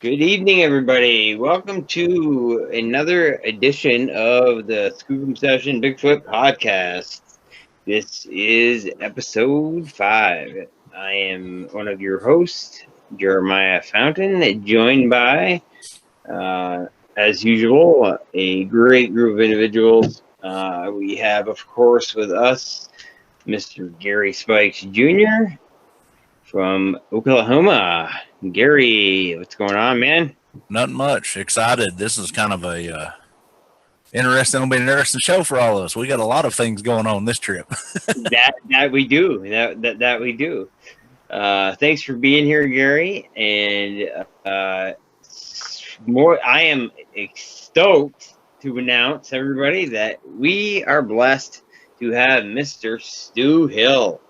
Good evening, everybody. Welcome to another edition of the Skookum Session Bigfoot podcast. This is episode 5. I am one of your hosts, Jeremiah Fountain, joined by, as usual, a great group of individuals. We have, of course, with us Mr. Gary Spikes Jr. from Oklahoma. Gary, what's going on, man? Nothing much. Excited. This is kind of a interesting. It'll be an interesting show for all of us. We got a lot of things going on this trip. that we do. That we do. Thanks for being here, Gary. And more. I am stoked to announce everybody that we are blessed to have Mr. Stu Hill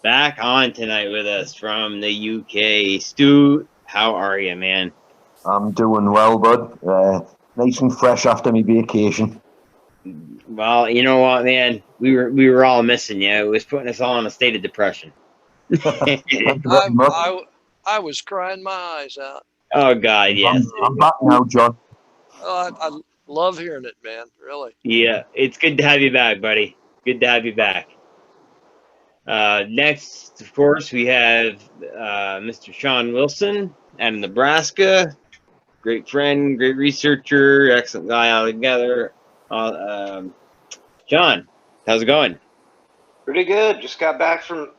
back on tonight with us from the UK. Stu, how are you, man? I'm doing well, bud. Nice and fresh after my vacation. Well, you know what, man? We were all missing you. It was putting us all in a state of depression. I was crying my eyes out. Oh, God, yes. I'm back now, John. Oh, I love hearing it, man. Really. Yeah, it's good to have you back, buddy. Good to have you back. Next, of course, we have Mr. Shawn Wilson out of Nebraska. Great friend, great researcher, excellent guy altogether. Shawn, how's it going? Pretty good. Just got back from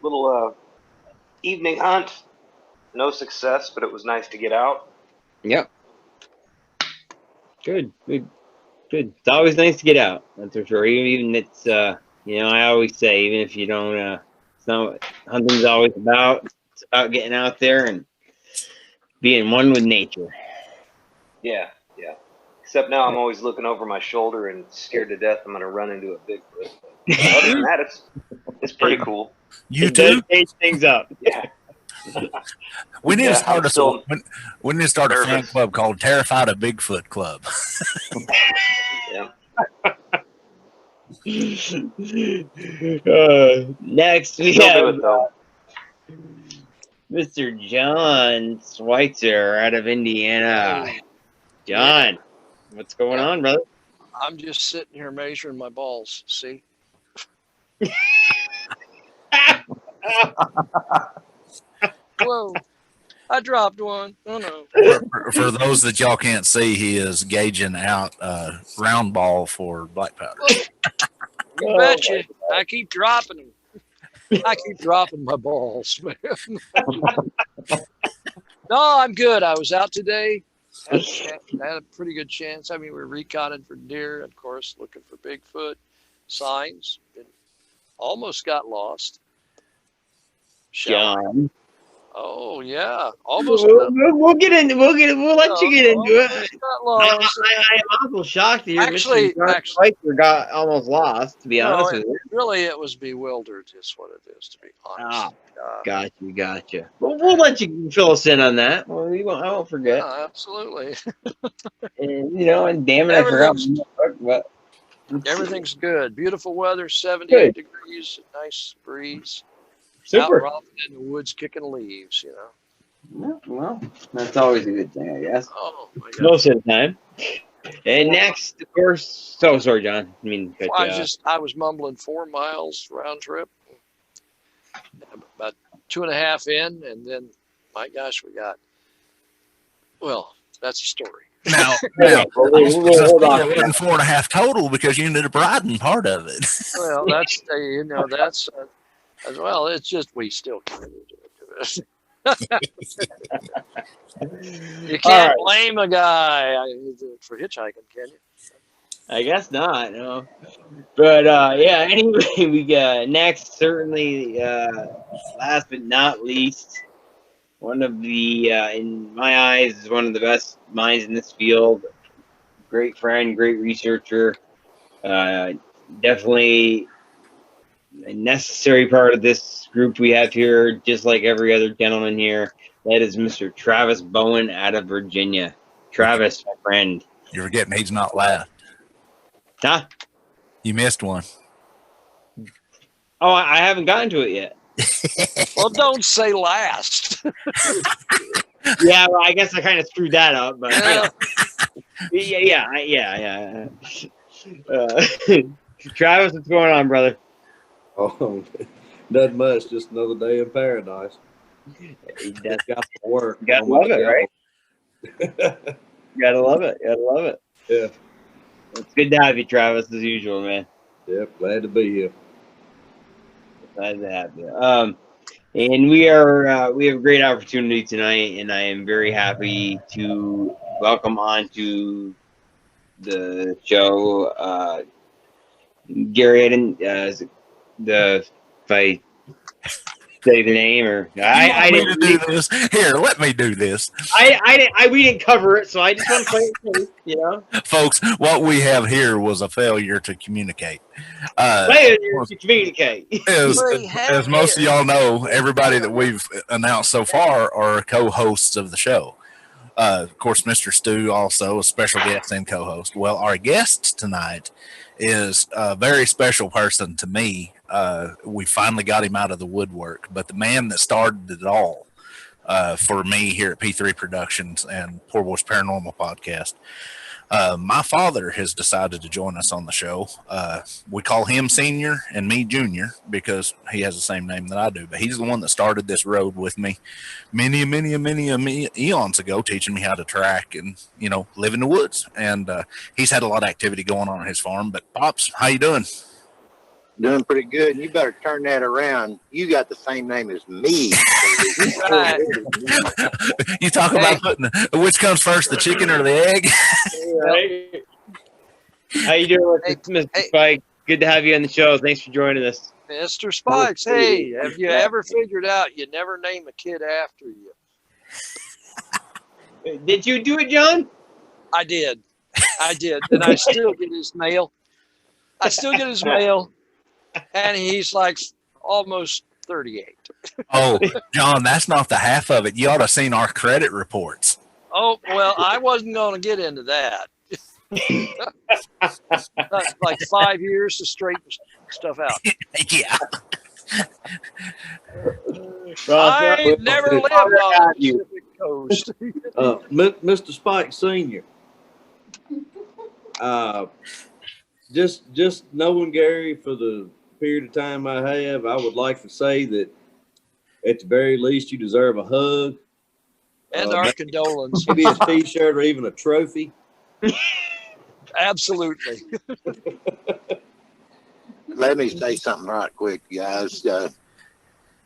little evening hunt. No success, but it was nice to get out. Yep. Good. It's always nice to get out. That's for sure. Even it's I always say, even if you don't, it's not what hunting's always about. It's about getting out there and being one with nature. Yeah. Except now I'm always looking over my shoulder and scared to death I'm going to run into a Bigfoot. But other than that, it's pretty cool. You It does too? change things up. Yeah. We need to start I'm still we need to start a fan nervous. club called Terrified of Bigfoot Club. Yeah. Next, we Still do have it though. Mr. John Switzer out of Indiana. John, what's going on, brother? I'm just sitting here measuring my balls. See? Whoa! I dropped one. Oh no! For those that y'all can't see, he is gauging out a round ball for black powder. You betcha. I keep dropping them. I keep dropping my balls, man. No, I'm good. I was out today. Had a pretty good chance. I mean, we were reconning for deer, of course, looking for Bigfoot signs. And almost got lost. John. Oh yeah, almost. We'll get into. We'll let you get into it. Got I lost. am awful shocked that Actually, Mr. Switzer got almost lost. To be honest with you. Really, it was bewildered. Is what it is, to be honest. Gotcha. Well, we'll let you fill us in on that. Well, I won't forget. Yeah, absolutely. And and damn it, I forgot. But Everything's good. Beautiful weather, 78 degrees, nice breeze. Out super. romping in the woods, kicking leaves. Well, that's always a good thing, I guess. Oh my God. Most of the time. And next, of course. So sorry, John. I was mumbling 4 miles round trip. About 2.5 in, and then, my gosh, that's a story. Now hold on. it wasn't 4.5 total because you ended up riding part of it. Well, that's as well. It's just we still can't do it. You can't blame a guy for hitchhiking, can you? I guess not, no. But anyway, we got next, certainly last but not least, one of the in my eyes is one of the best minds in this field. Great friend, great researcher, definitely a necessary part of this group we have here, just like every other gentleman here. That is Mr. Travis Bowen out of Virginia. Travis, my friend. You're forgetting he's not last. Huh? You missed one. Oh, I haven't gotten to it yet. Well, don't say last. Yeah, well, I guess I kind of screwed that up, but yeah. Travis, what's going on, brother? Oh, nothing much. Just another day in paradise. That's, Got to work. you gotta love it, right? You gotta love it. You gotta love it. Yeah. It's good to have you, Travis, as usual, man. Yep. Glad to be here. Glad to have you. And we have a great opportunity tonight, and I am very happy to welcome onto the show Gary. If I say the name or I didn't do this. Here, let me do this. We didn't cover it, so I just want to play it safe, you know. Folks, what we have here was a failure to communicate. Failure to communicate. As most of y'all know, everybody that we've announced so far are co-hosts of the show. Of course, Mr. Stu also a special guest and co-host. Well, our guest tonight is a very special person to me. We finally got him out of the woodwork, but the man that started it all for me here at P3 Productions and Poor Boys Paranormal Podcast. My father has decided to join us on the show. We call him Senior and me Junior because he has the same name that I do. But he's the one that started this road with me many eons ago, teaching me how to track and, live in the woods. And he's had a lot of activity going on his farm. But Pops, how you doing? Doing pretty good. And you better turn that around. You got the same name as me. Right. You talk about putting which comes first, the chicken or the egg? Right. How you doing, Mr. Spike? Good to have you on the show. Thanks for joining us. Mr. Spikes, hey, have you ever figured out you never name a kid after you? Did you do it, John? I did. And I still get his mail. And he's like almost 38. Oh, John, that's not the half of it. You ought to have seen our credit reports. Oh, well, I wasn't going to get into that. Like 5 years to straighten stuff out. Yeah. I never lived on the Pacific Coast. Mr. Spike Sr. Just knowing Gary for the period of time I have, I would like to say that at the very least you deserve a hug. And our condolence. Maybe a t-shirt or even a trophy. Absolutely. Let me say something right quick, guys.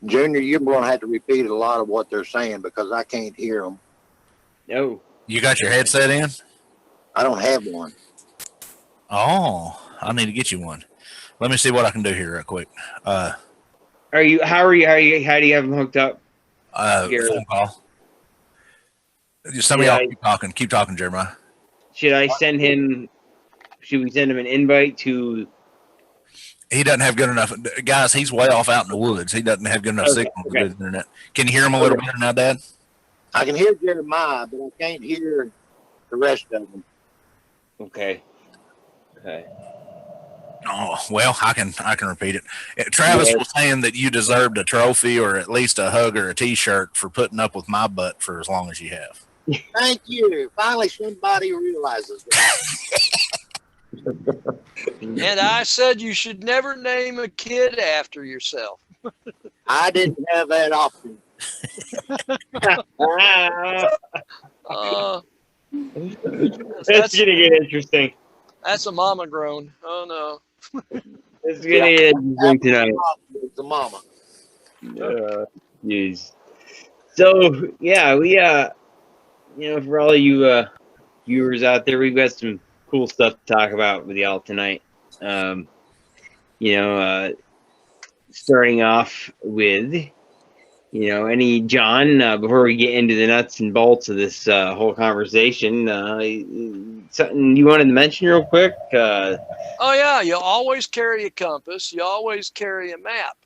Junior, you're going to have to repeat a lot of what they're saying because I can't hear them. No. You got your headset in? I don't have one. Oh, I need to get you one. Let me see what I can do here real quick. How do you have them hooked up? Phone call. Some of y'all keep talking, Jeremiah. Should we send him an invite to? He doesn't have good enough, guys. He's way off out in the woods. He doesn't have good enough signal to do the internet. Can you hear him a little better now, Dad? I can hear Jeremiah, but I can't hear the rest of them. Okay. Oh, well, I can repeat it. Travis was saying that you deserved a trophy or at least a hug or a t-shirt for putting up with my butt for as long as you have. Thank you. Finally, somebody realizes that. And I said you should never name a kid after yourself. I didn't have that option. That's gonna get interesting. That's a mama groan. Oh no. It's gonna get interesting tonight. It's a mama. Jeez. So yeah, we for all of you viewers out there, we've got some cool stuff to talk about with y'all tonight. Starting off with any John, before we get into the nuts and bolts of this whole conversation, something you wanted to mention real quick? Oh yeah, you always carry a compass. You always carry a map.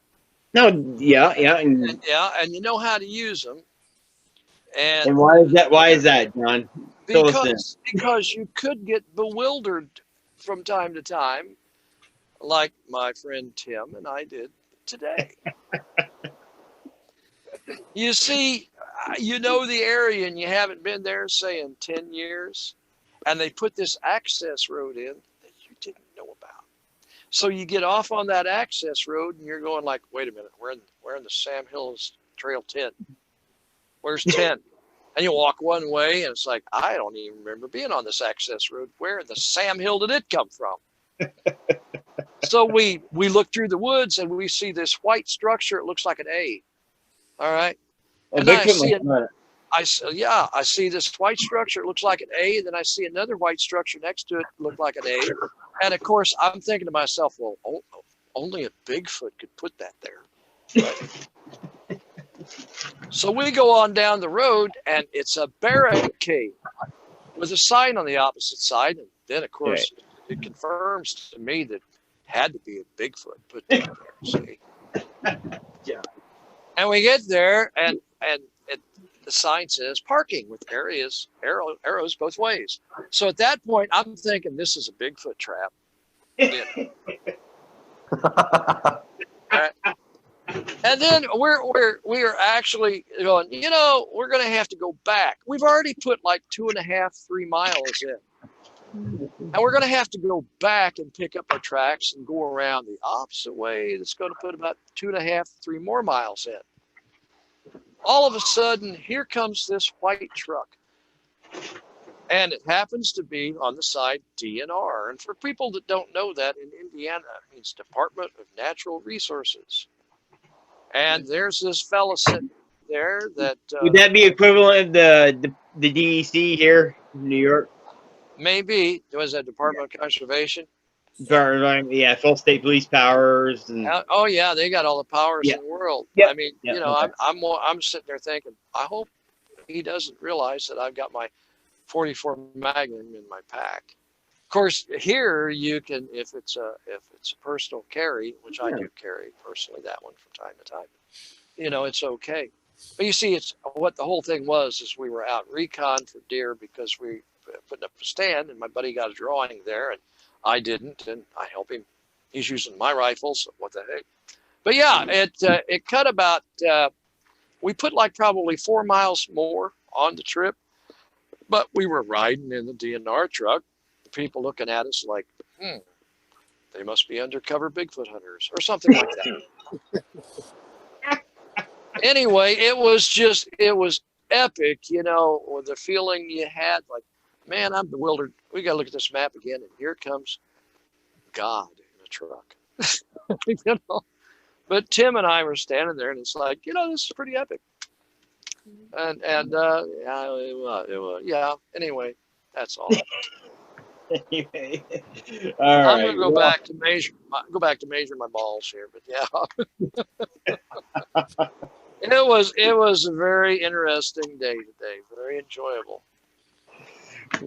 No, yeah, And you know how to use them. And why is that? Why is that, John? Because you could get bewildered from time to time, like my friend Tim and I did today. You see, you know the area and you haven't been there, say, in 10 years, and they put this access road in that you didn't know about. So you get off on that access road and you're going like, wait a minute, we're in the Sam Hills Trail 10. Where's 10? And you walk one way and it's like, I don't even remember being on this access road. Where in the Sam Hill did it come from? So we look through the woods and we see this white structure. It looks like an A. All right. And then I see this white structure. It looks like an A. And then I see another white structure next to it. Look like an A. And of course, I'm thinking to myself, well, only a Bigfoot could put that there. So we go on down the road, and it's a barricade with a sign on the opposite side. And then, of course, it confirms to me that it had to be a Bigfoot put down there. See? Yeah. And we get there, and the sign says parking with arrows both ways. So at that point, I'm thinking this is a Bigfoot trap. Yeah. Right. And then we are actually going, we're going to have to go back. We've already put like 2.5, 3 miles in. And we're going to have to go back and pick up our tracks and go around the opposite way. That's going to put about 2.5, 3 more miles in. All of a sudden, here comes this white truck. And it happens to be on the side DNR. And for people that don't know that, in Indiana, it means Department of Natural Resources. And there's this fella sitting there that... would that be equivalent of the DEC here in New York? Maybe. Was that Department of Conservation? Yeah, full state police powers. And oh, yeah, they got all the powers in the world. Yep. I mean, I'm sitting there thinking, I hope he doesn't realize that I've got my 44 Magnum in my pack. Of course, here you can, if it's a personal carry, which I do carry personally, that one from time to time, it's okay. But you see, it's what the whole thing was is we were out recon for deer because we putting up a stand, and my buddy got a drawing there, and I didn't, and I help him. He's using my rifles. So what the heck? But yeah, it cut about. We put like probably 4 miles more on the trip, but we were riding in the DNR truck. People looking at us like, they must be undercover Bigfoot hunters or something like that. Anyway, it was epic, with the feeling you had like, man, I'm bewildered. We got to look at this map again. And here comes God in a truck, But Tim and I were standing there and it's like, this is pretty epic. And it was. Anyway, that's all. Anyway, I'm gonna go back to measure my balls here, but yeah, it was a very interesting day today, very enjoyable.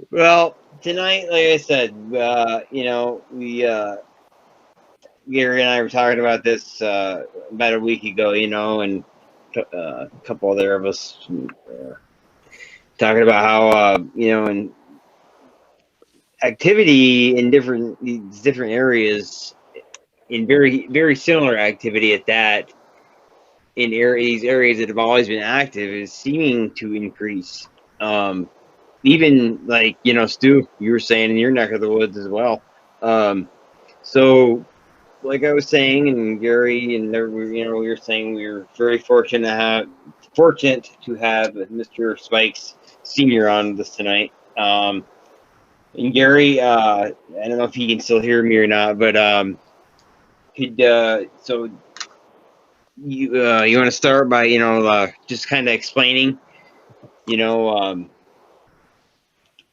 Well, tonight, like I said, Gary and I were talking about this about a week ago, and a couple other of us talking about how and activity in different areas, in very, very similar activity at that, in these areas that have always been active, is seeming to increase. Even like, Stu, you were saying in your neck of the woods as well. So like I was saying, and Gary and we were saying we were very fortunate to have Mr. Spikes Sr. on this tonight. And Gary, I don't know if he can still hear me or not, but so you want to start by just kind of explaining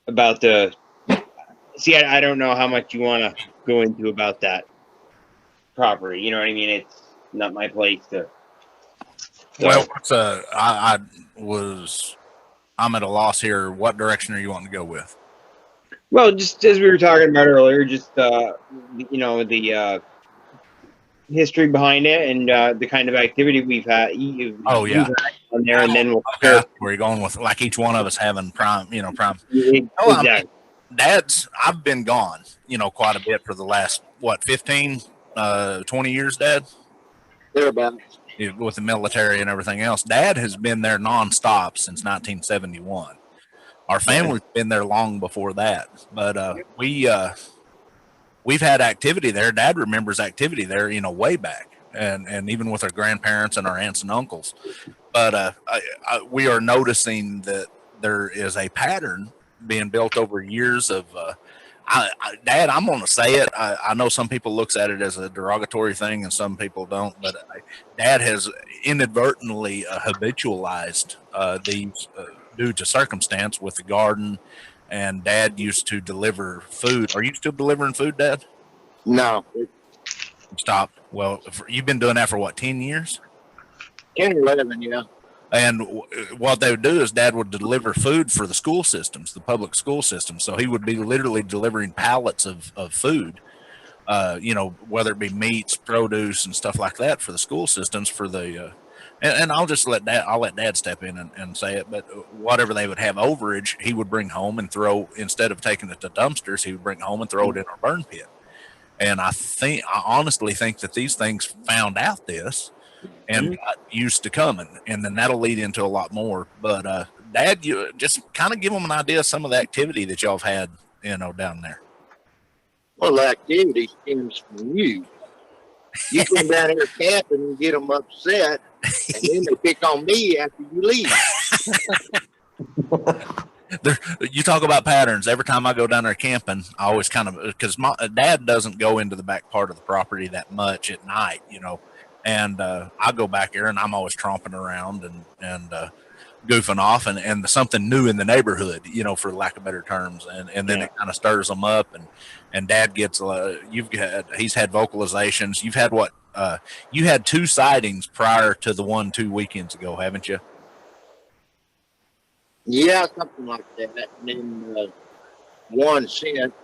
about the I don't know how much you want to go into about that property. You know what I mean? It's not my place to. So. Well, I'm at a loss here. What direction are you wanting to go with? Well, just as we were talking about earlier, just the history behind it and the kind of activity we've had. Oh yeah, on there, and then we'll. Okay. Where you going with? Like each one of us having prime. Exactly. Dad's. I've been gone, quite a bit for the last 15, 20 years, Dad. Thereabouts. with the military and everything else. Dad has been there nonstop since 1971. Our family's been there long before that, but we've had activity there. Dad remembers activity there, way back, and even with our grandparents and our aunts and uncles. But we are noticing that there is a pattern being built over years of. Dad, I'm going to say it. I know some people looks at it as a derogatory thing and some people don't, but Dad has inadvertently habitualized these due to circumstance with the garden, and Dad used to deliver food. Are you still delivering food, Dad? No. Stop. Well, you've been doing that for what, 10 years? 10 or 11, yeah. And what they would do is Dad would deliver food for the school systems, the public school systems. So he would be literally delivering pallets of food, whether it be meats, produce, and stuff like that for the school systems for the, and I'll just let Dad step in and say it, but whatever they would have overage, he would bring home and throw, instead of taking it to dumpsters, he would bring it home and throw it in our burn pit. And I honestly think that these things found out this and got used to coming, and then that'll lead into a lot more. But Dad, you just kind of give them an idea of some of the activity that y'all have had, down there. Well, the activity stems from you. You come down here camping and get them upset, and then they pick on me after you leave. You talk about patterns. Every time I go down there camping, I always kind of, because my Dad doesn't go into the back part of the property that much at night, and I go back there and I'm always tromping around and goofing off and something new in the neighborhood, for lack of better terms, and then it kind of stirs them up, and Dad gets he's had vocalizations. You've had what? You had 2 sightings prior to the one 2 weekends ago, haven't you? Yeah, something like that. And then 1 since.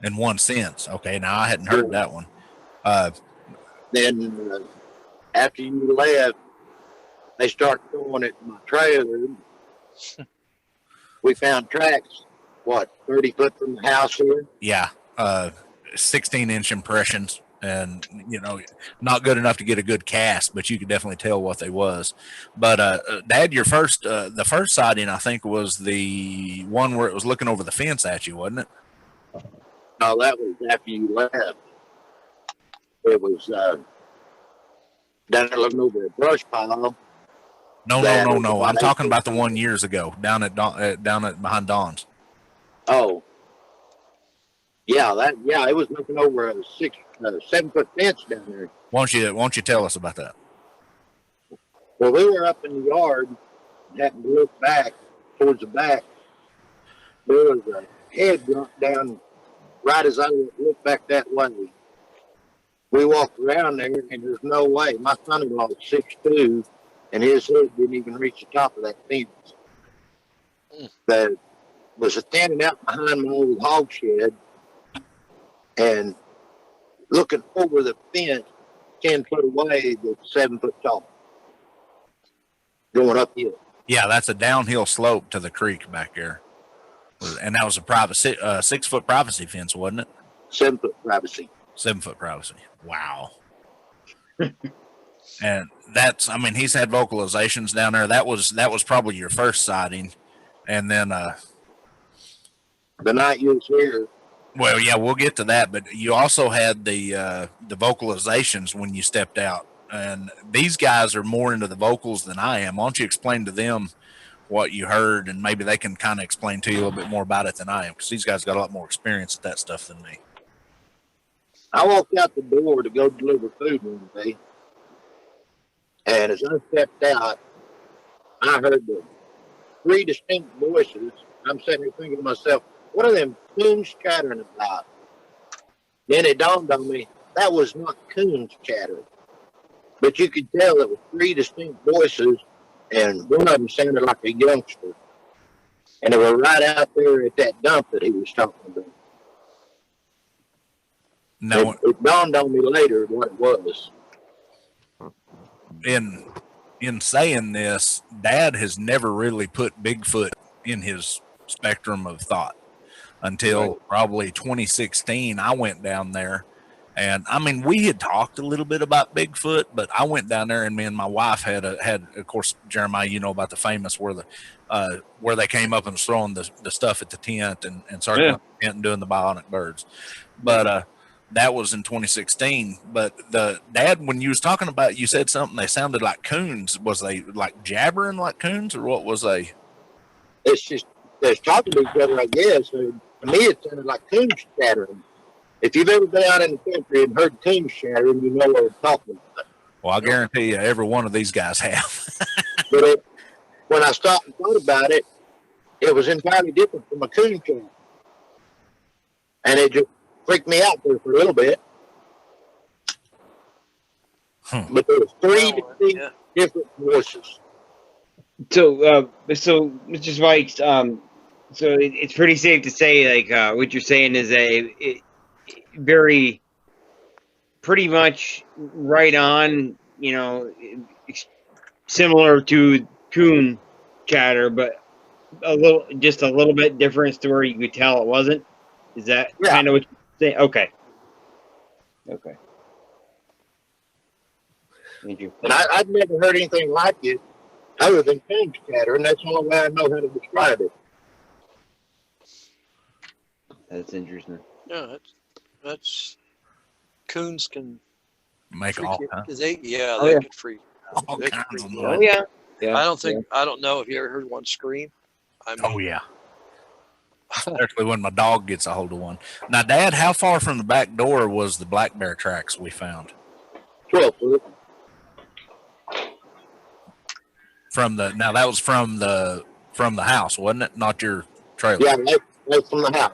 And 1 since. Okay, now I hadn't heard that one. Then after you left, they started going at my trailer. We found tracks, 30 foot from the house here? Yeah, 16-inch impressions. And, not good enough to get a good cast, but you could definitely tell what they was. But, Dad, the first sighting, I think, was the one where it was looking over the fence at you, wasn't it? No, that was after you left. It was down there looking over a brush pile. No. I'm talking about the one years ago down at behind Dawn's. Oh. Yeah, it was looking over a 7-foot fence down there. Won't you tell us about that? Well, we were up in the yard and happened to look back towards the back. There was a head down right as I looked back that way. We walked around there and there's no way. My son-in-law was 6'2", and his head didn't even reach the top of that fence. That was standing out behind my old hog shed and looking over the fence 10 foot away that's 7 foot tall. Going uphill. Yeah, that's a downhill slope to the creek back there. And that was a 6-foot privacy fence, wasn't it? 7 foot privacy. 7 foot privacy. Wow. And he's had vocalizations down there. That was probably your first sighting. And then the night you was here. Well, yeah, we'll get to that, but you also had the vocalizations when you stepped out, and these guys are more into the vocals than I am. Why don't you explain to them what you heard, and maybe they can kind of explain to you a little bit more about it than I am, because these guys got a lot more experience at that stuff than me. I walked out the door to go deliver food one day, and as I stepped out, I heard the 3 distinct voices. I'm sitting there thinking to myself, what are them coons chattering about? Then it dawned on me, that was not coons chattering. But you could tell it was 3 distinct voices, and one of them sounded like a youngster. And they were right out there at that dump that he was talking about. No, it dawned on me later what it was. In saying this, Dad has never really put Bigfoot in his spectrum of thought until probably 2016. I went down there And I mean, we had talked a little bit about Bigfoot, but I went down there, and me and my wife had, of course, Jeremiah, you know about the famous where they came up and was throwing the stuff at the tent and circling the tent and doing the bionic birds. But that was in 2016. But the dad, when you was talking about, you said something. They sounded like coons. Was they like jabbering like coons, or what was they? It's just they're talking to each other, I guess. And to me, it sounded like coons chattering. If you've ever been out in the country and heard coons chattering, you know what I'm talking about. Well, I guarantee you, every one of these guys have. But when I stopped and thought about it, it was entirely different from a coon chat. And it just freaked me out there for a little bit. But there was three distinct different voices. So, Mr. Spikes, so it's pretty safe to say, like, what you're saying is it very, pretty much right on, you know, similar to coon chatter, but just a little bit different to where you could tell it wasn't. Is that kind of what you're saying? Okay. Thank you. And I'd never heard anything like it other than coon chatter, and that's the only way I know how to describe it. That's interesting. Yeah, that's coons can Make all kinds. they can freak. All They can kinds of freak. noise. Oh yeah. Yeah. I don't know if you ever heard one scream. I mean, Oh yeah. Especially when my dog gets a hold of one. Now, Dad, how far from the back door was the black bear tracks we found? 12 foot. Now that was from the house, wasn't it? Not your trailer. Yeah, that's from the house.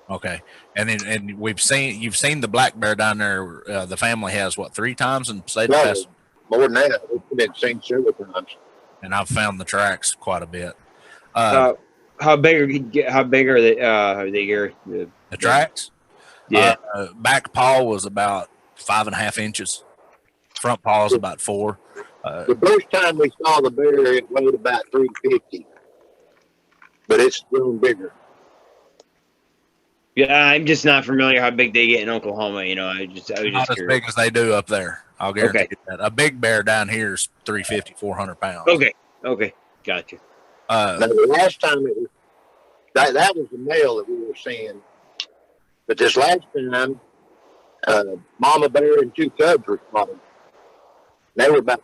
Okay. And you've seen the black bear down there. The family has 3 times and stayed No, past. more than that. We've been seen several times. And I've found the tracks quite a bit. How big are they? Gary? The tracks? Yeah. Back paw was about 5.5 inches. Front paw is about 4. The first time we saw the bear, it weighed about 350, but it's grown bigger. Yeah, I'm just not familiar how big they get in Oklahoma. You know, I was just Not as curious. big as they do up there. I'll guarantee you that. A big bear down here is 350, 400 pounds. Okay, gotcha. Now, the last time it was that was the male that we were seeing, but this last time, mama bear and 2 cubs were spotted. They were about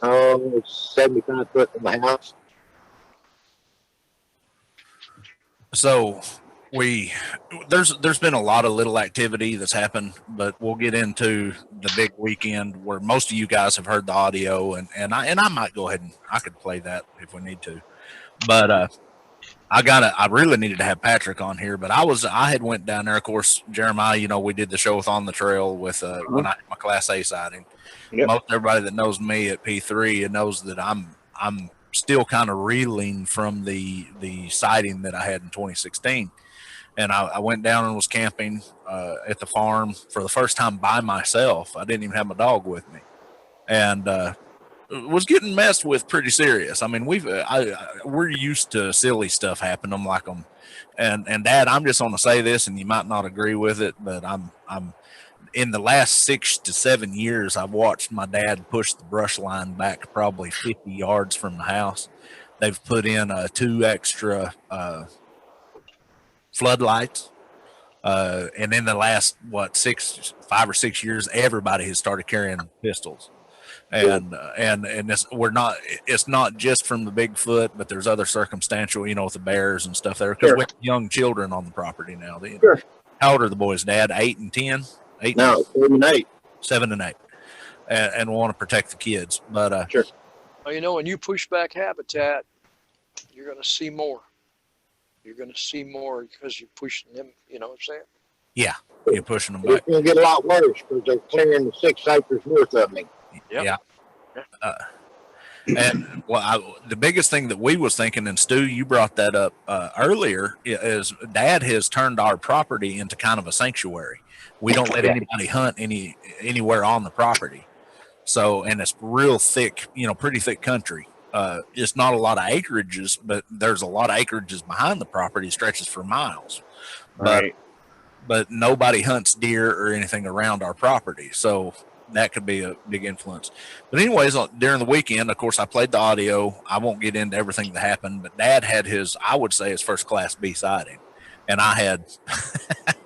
75 foot from the house. So there's been a lot of little activity that's happened, but we'll get into the big weekend where most of you guys have heard the audio, and I might go ahead and I could play that if we need to, but I really needed to have Patrick on here, but I had went down there. Of course, Jeremiah, you know, we did the show with On the Trail with when I had my Class A sighting. Yep. Most everybody that knows me at P3 knows that I'm still kind of reeling from the sighting that I had in 2016. And I went down and was camping at the farm for the first time by myself. I didn't even have my dog with me, and was getting messed with pretty serious. I mean, we're used to silly stuff happening like them. And Dad, I'm just going to say this, and you might not agree with it, but I'm in the last 6 to 7 years, I've watched my dad push the brush line back probably 50 yards from the house. They've put in 2 extra floodlights. And in the last 5 or 6 years, everybody has started carrying pistols. And it's not just from the Bigfoot, but there's other circumstantial, you know, with the bears and stuff there. Because we have young children on the property now. Sure. How old are the boys, Dad? 8 and 10? 8? No, 7 and 8. 7 and 8. And we want to protect the kids. But sure. Well, you know, when you push back habitat, you're going to see more. You're going to see more because you're pushing them. You know what I'm saying? Yeah, you're pushing them back. It's going to get a lot worse because they're clearing the 6 acres north of me. Yep. Yeah. And the biggest thing that we was thinking, and Stu, you brought that up earlier, is Dad has turned our property into kind of a sanctuary. We don't let anybody hunt anywhere on the property. So, and it's real thick, you know, pretty thick country. It's not a lot of acreages, but there's a lot of acreages behind the property, stretches for miles. Right. but nobody hunts deer or anything around our property. So that could be a big influence. But anyways, during the weekend, of course, I played the audio. I won't get into everything that happened, but Dad had his, I would say, his first Class B sighting. And I had,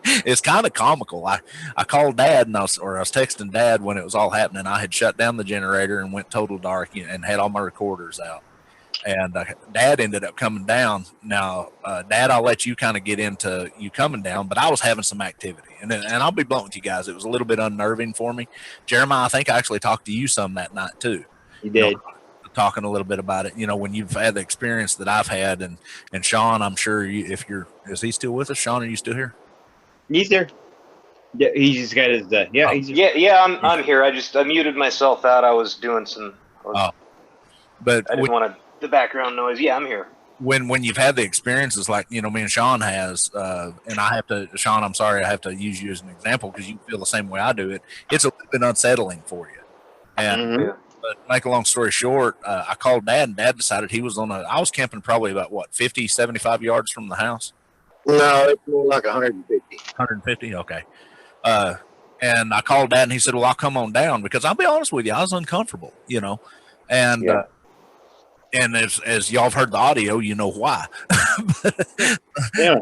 it's kind of comical. I called Dad and I was texting Dad when it was all happening. I had shut down the generator and went total dark and had all my recorders out. And Dad ended up coming down. Now, Dad, I'll let you kind of get into you coming down, but I was having some activity. And I'll be blunt with you guys. It was a little bit unnerving for me. Jeremiah, I think I actually talked to you some that night too. You did. Talking a little bit about it, when you've had the experience that I've had, and Shawn, I'm sure is he still with us? Shawn, are you still here? He's there. Yeah, he just got his. I'm here. I muted myself out. I was doing some. But I didn't want the background noise. Yeah, I'm here. When you've had the experiences like me and Shawn has, and I have to, Shawn, I'm sorry, I have to use you as an example because you feel the same way I do. It's a little bit unsettling for you, and. But make a long story short, I called Dad, and Dad decided he was I was camping probably about, 50, 75 yards from the house? No, it's more like 150. 150? Okay. And I called Dad, and he said, well, I'll come on down, because I'll be honest with you, I was uncomfortable, And and as y'all have heard the audio, you know why. Yeah.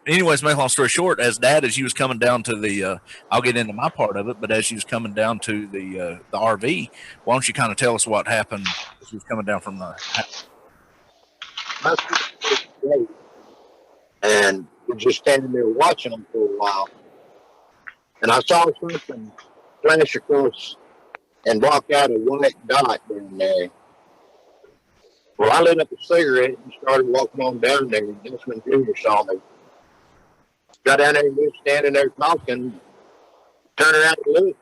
Anyways, make a long story short, as you was coming down to the, I'll get into my part of it, but as you was coming down to the RV, why don't you kind of tell us what happened as you was coming down from the house? And we're just standing there watching them for a while. And I saw something flash across and walk out a white dot down there. Well, I lit up a cigarette and started walking on down there. And that's when Junior saw me. Got down there and we were standing there talking. Turn around and look.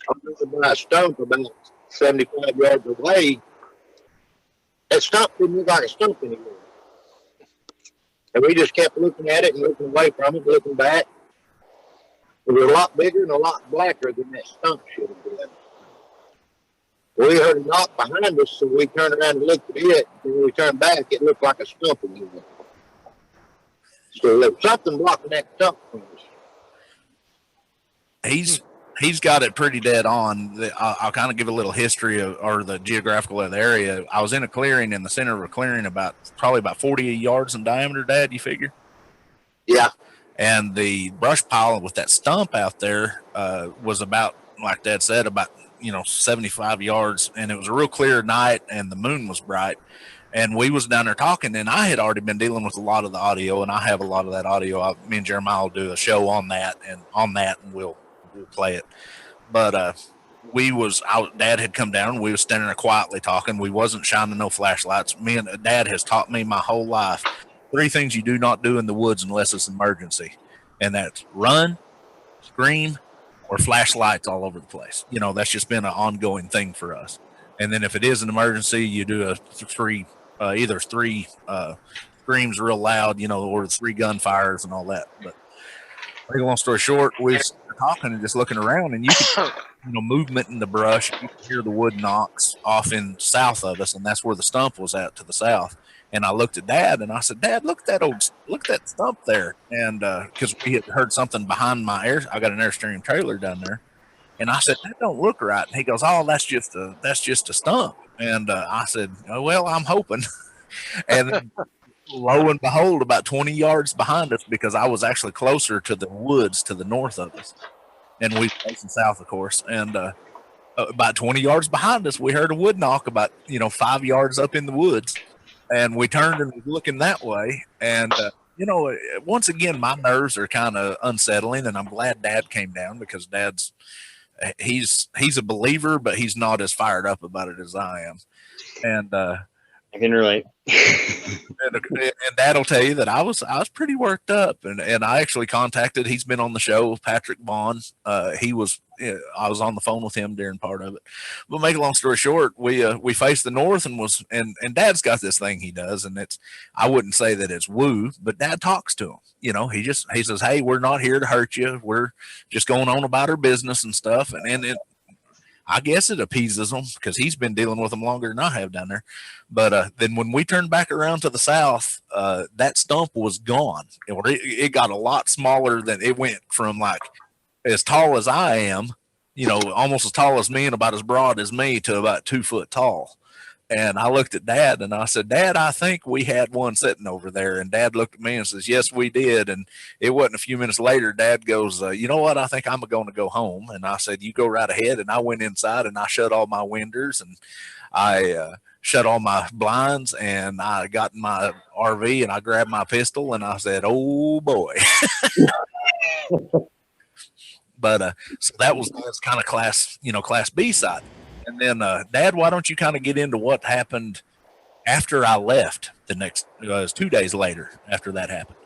I'm looking by a stump about 75 yards away. That stump didn't look like a stump anymore. And we just kept looking at it and looking away from it, looking back. It was a lot bigger and a lot blacker than that stump should have been. We heard a knock behind us, so we turned around and looked at it. And when we turned back, it looked like a stump again. So there was something blocking that stump from us. He's got it pretty dead on. I'll kind of give a little history or the geographical of the area. I was in a clearing, in the center of a clearing, probably about 40 yards in diameter, Dad, you figure? Yeah. And the brush pile with that stump out there was about, like Dad said, about 75 yards, and it was a real clear night, and the moon was bright. And we was down there talking, and I had already been dealing with a lot of the audio, and I have a lot of that audio. Me and Jeremiah will do a show on that, and we'll play it. But Dad had come down, and we was standing there quietly talking. We wasn't shining no flashlights. Me and Dad has taught me my whole life 3 things you do not do in the woods unless it's an emergency, and that's run, scream, or flashlights all over the place. That's just been an ongoing thing for us. And then if it is an emergency, you do either three screams real loud, or 3 gunfires and all that. But make a long story short, we were talking and just looking around, and you could movement in the brush. You could hear the wood knocks off in south of us, and that's where the stump was at, to the south. And I looked at Dad, and I said, Dad, look at that stump there. And because we had heard something behind I got an Airstream trailer down there. And I said, that don't look right. And he goes, oh, that's just a stump. And I said, oh, well, I'm hoping. And then, lo and behold, about 20 yards behind us, because I was actually closer to the woods to the north of us. And we facing south, of course. And about 20 yards behind us, we heard a wood knock about, 5 yards up in the woods. And we turned and was looking that way. And, once again, my nerves are kind of unsettling. And I'm glad Dad came down, because Dad's, he's a believer, but he's not as fired up about it as I am. And I can relate. and Dad'll tell you that I was pretty worked up, and I actually contacted. He's been on the show, Patrick Vaughn. I was on the phone with him during part of it. But make a long story short, we faced the north and Dad's got this thing he does, and I wouldn't say that it's woo, but Dad talks to him. He says, hey, we're not here to hurt you. We're just going on about our business and stuff. And I guess it appeases him because he's been dealing with them longer than I have down there. But then when we turned back around to the south, that stump was gone. It got a lot smaller than it went from like as tall as I am, almost as tall as me and about as broad as me to about 2 foot tall. And I looked at Dad and I said, Dad, I think we had one sitting over there. And Dad looked at me and says, yes, we did. And it wasn't a few minutes later, Dad goes, you know what? I think I'm going to go home. And I said, you go right ahead. And I went inside and I shut all my windows and I shut all my blinds and I got in my RV and I grabbed my pistol and I said, oh boy. But so that's kind of class B side. And then, Dad, why don't you kind of get into what happened after I left the next, it was 2 days later after that happened.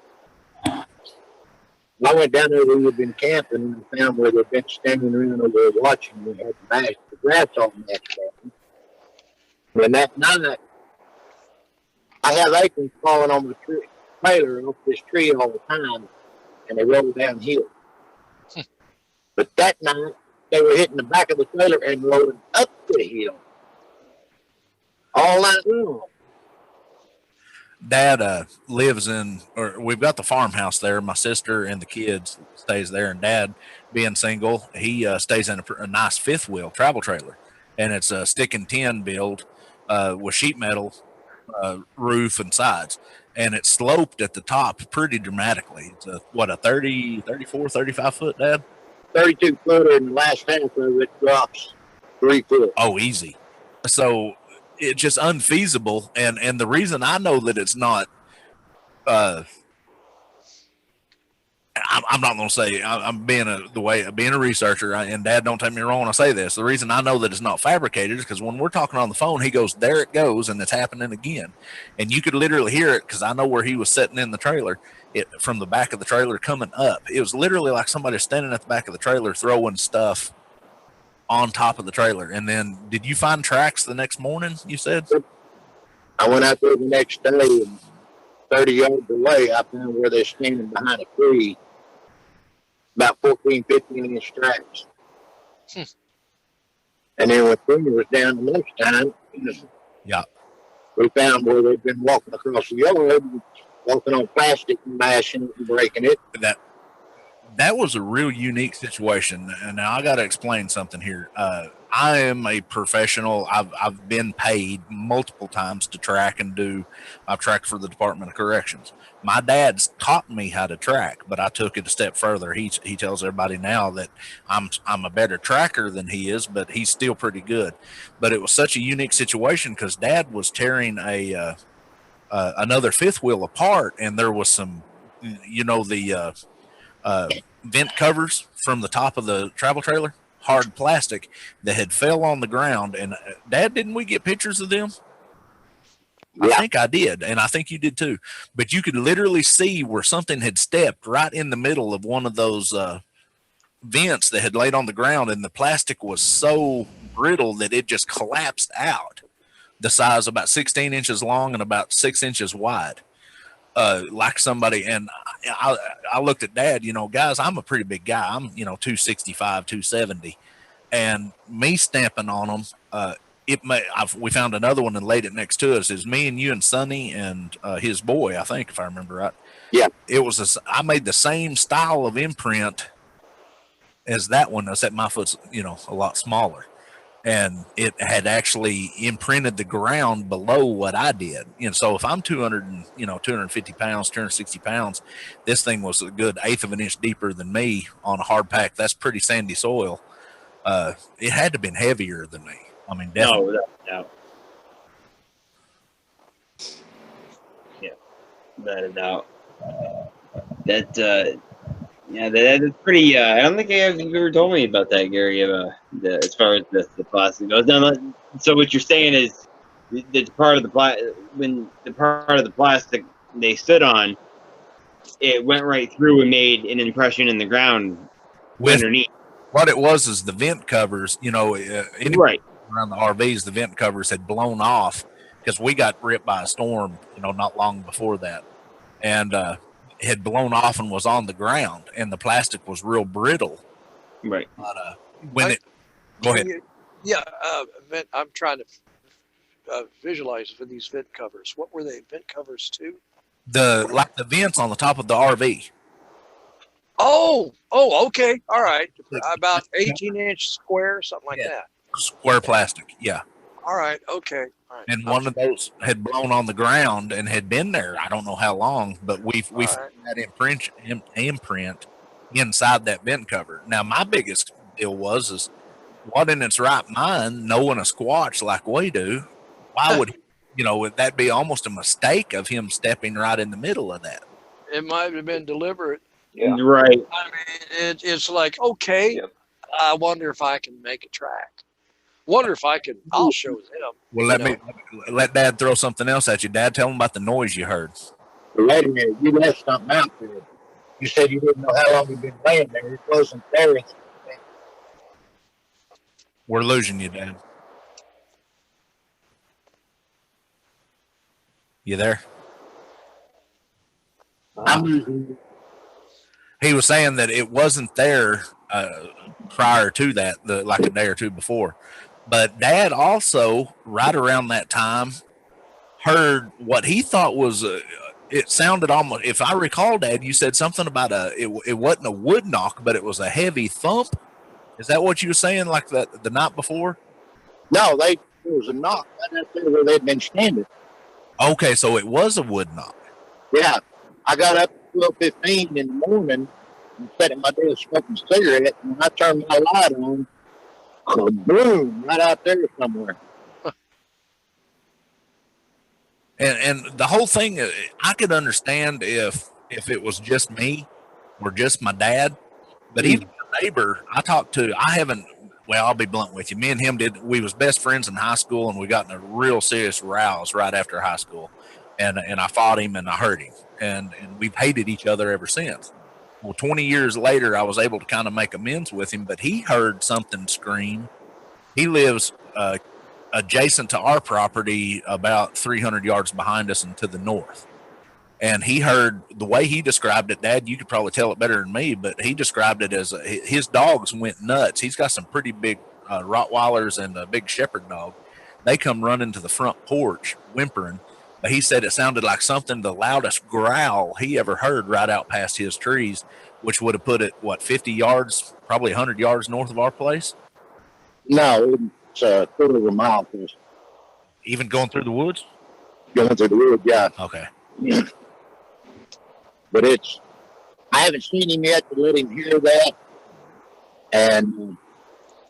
I went down there, we had been camping and found where they'd been standing around over there watching. We had the grass all mashed down. And that night, I have acorns falling on the trailer off this tree all the time, and they roll downhill. But that night, they were hitting the back of the trailer and rolling up the hill all night long. Dad lives we've got the farmhouse there. My sister and the kids stays there, and Dad, being single, he stays in a nice fifth wheel travel trailer, and it's a stick and tin build with sheet metal roof and sides, and it's sloped at the top pretty dramatically. It's a 30, 34, 35 foot, Dad? 32 footer, and the last half of it drops 3 foot. Oh, easy. So it's just unfeasible. And the reason I know that it's not, I'm not going to say I'm being a researcher, and Dad, don't take me wrong when I say this. The reason I know that it's not fabricated is because when we're talking on the phone, he goes, there it goes, and it's happening again. And you could literally hear it because I know where he was sitting in the trailer. From the back of the trailer coming up. It was literally like somebody standing at the back of the trailer throwing stuff on top of the trailer. And then, did you find tracks the next morning, you said? I went out there the next day, and 30 yards away, I found where they're standing behind a tree, about 14, 15-inch tracks. And then when Finger was down the next time, yeah, we found where they'd been walking across the yard, walking on plastic and mashing it and breaking it. That was a real unique situation. And now I got to explain something here. I am a professional. I've been paid multiple times to track and do. I've tracked for the Department of Corrections. My dad's taught me how to track, but I took it a step further. He tells everybody now that I'm a better tracker than he is, but he's still pretty good. But it was such a unique situation because Dad was tearing another fifth wheel apart, and there was some, the vent covers from the top of the travel trailer, hard plastic, that had fell on the ground. And Dad, didn't we get pictures of them? Yeah. I think I did, and I think you did too. But you could literally see where something had stepped right in the middle of one of those vents that had laid on the ground, and the plastic was so brittle that it just collapsed out. The size about 16 inches long and about 6 inches wide, like somebody. And I looked at Dad, guys, I'm a pretty big guy. I'm, 265, 270, and me stamping on them. We found another one and laid it next to us. It was me and you and Sonny and his boy, I think, if I remember right. Yeah. I made the same style of imprint as that one, except my foot's, a lot smaller. And it had actually imprinted the ground below what I did. So if I'm 250 pounds, 260 pounds, this thing was a good 1/8 of an inch deeper than me on a hard pack. That's pretty sandy soil. It had to have been heavier than me. I mean, definitely. No. Yeah, without a doubt. That's pretty. I don't think you've ever told me about that, Gary. As far as the plastic goes. Now, so what you're saying is the part of the plastic they stood on, it went right through and made an impression in the ground underneath. What it was is the vent covers. Right around the RVs, the vent covers had blown off because we got ripped by a storm. Not long before that, and had blown off and was on the ground, and the plastic was real brittle. Right. But go ahead. Yeah, I'm trying to visualize for these vent covers. What were they? Vent covers too? Like the vents on the top of the RV. Oh, okay, all right. About 18-inch square, something like that. Square plastic, yeah. All right, okay. All right. And one of those had blown on the ground and had been there. I don't know how long, but we found that imprint inside that vent cover. Now, my biggest deal is what in its right mind, knowing a squatch like we do, why would would that be almost a mistake of him stepping right in the middle of that? It might have been deliberate. Yeah. Right. I mean, it's like, okay, Yep. I wonder if I can make a track. Wonder if I can. I'll show them. Well, let Dad throw something else at you. Dad, tell him about the noise you heard. But wait a minute, you left something out there. You said you didn't know how long you'd been laying there. You're closing there. We're losing you, Dad. You there? I'm losing you. He was saying that it wasn't there prior to that, like a day or two before. But Dad also, right around that time, heard what he thought was it sounded almost. If I recall, Dad, you said something about it wasn't a wood knock, but it was a heavy thump. Is that what you were saying, like the night before? No, there was a knock right out there where they'd been standing. Okay, so it was a wood knock. Yeah, I got up at 12:15 in the morning and sat at my desk smoking a cigarette, and when I turned my light on, boom, right out there somewhere. And the whole thing, I could understand if it was just me or just my dad, but even the neighbor I talked to, well, I'll be blunt with you. Me and him we was best friends in high school, and we got in a real serious rows right after high school. And I fought him and I hurt him, and we've hated each other ever since. Well, 20 years later, I was able to kind of make amends with him, but he heard something scream. He lives adjacent to our property, about 300 yards behind us and to the north. And he heard, the way he described it, Dad, you could probably tell it better than me, but he described it as his dogs went nuts. He's got some pretty big Rottweilers and a big shepherd dog. They come running to the front porch whimpering. But he said it sounded like something, the loudest growl he ever heard right out past his trees, which would have put it, 50 yards, probably 100 yards north of our place? No, it's a quarter of a mile. Even going through the woods? Going through the woods, yeah. Okay. Yeah. But I haven't seen him yet to let him hear that. And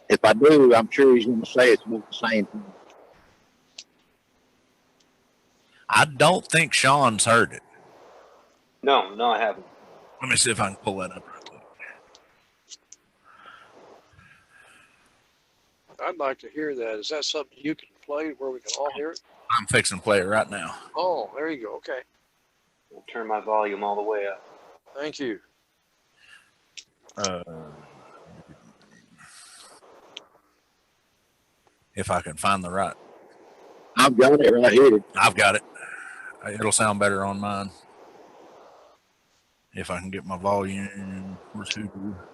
if I do, I'm sure he's going to say it's about the same thing. I don't think Shawn's heard it. No, I haven't. Let me see if I can pull that up real quick. I'd like to hear that. Is that something you can play where we can all hear it? I'm fixing to play it right now. Oh, there you go. Okay. I'll turn my volume all the way up. Thank you. If I can find the right. I've got it right here. I've got it. It'll sound better on mine. If I can get my volume receiver.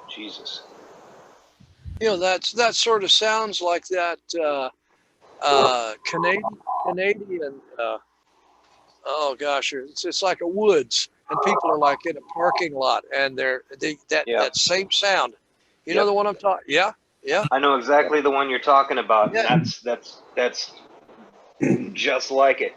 Jesus. That sort of sounds like that Canadian. Oh gosh, it's like a woods, and people are like in a parking lot, and that same sound. You know the one I'm talking? Yeah. I know exactly the one you're talking about. Yeah. And that's just like it.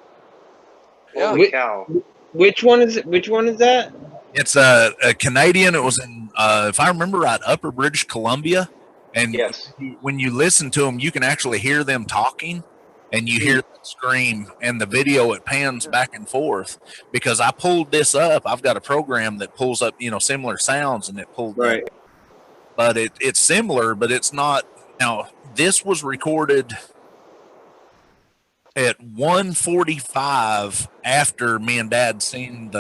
Yeah. Holy cow! Which one is it? Which one is that? It's a Canadian. It was in, if I remember right, Upper British Columbia. And Yes. when you listen to them, you can actually hear them talking, and you hear the scream, and the video, it pans back and forth. Because I pulled this up. I've got a program that pulls up, similar sounds, and it pulled Right. up. But it's similar, but it's not. Now, this was recorded at 1:45 after me and Dad seen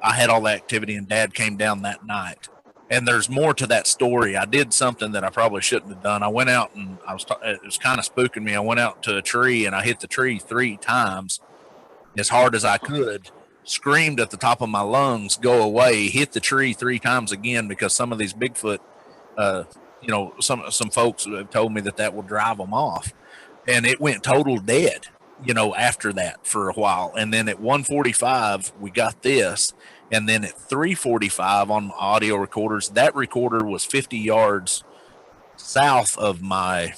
I had all the activity, and Dad came down that night. And there's more to that story. I did something that I probably shouldn't have done. I went out and it was kind of spooking me. I went out to a tree and I hit the tree 3 times, as hard as I could, screamed at the top of my lungs, go away, hit the tree 3 times again, because some of these Bigfoot, some folks have told me that will drive them off. And it went total dead, after that for a while. And then at 1:45, we got this. And then at 3:45 on my audio recorders, that recorder was 50 yards south of my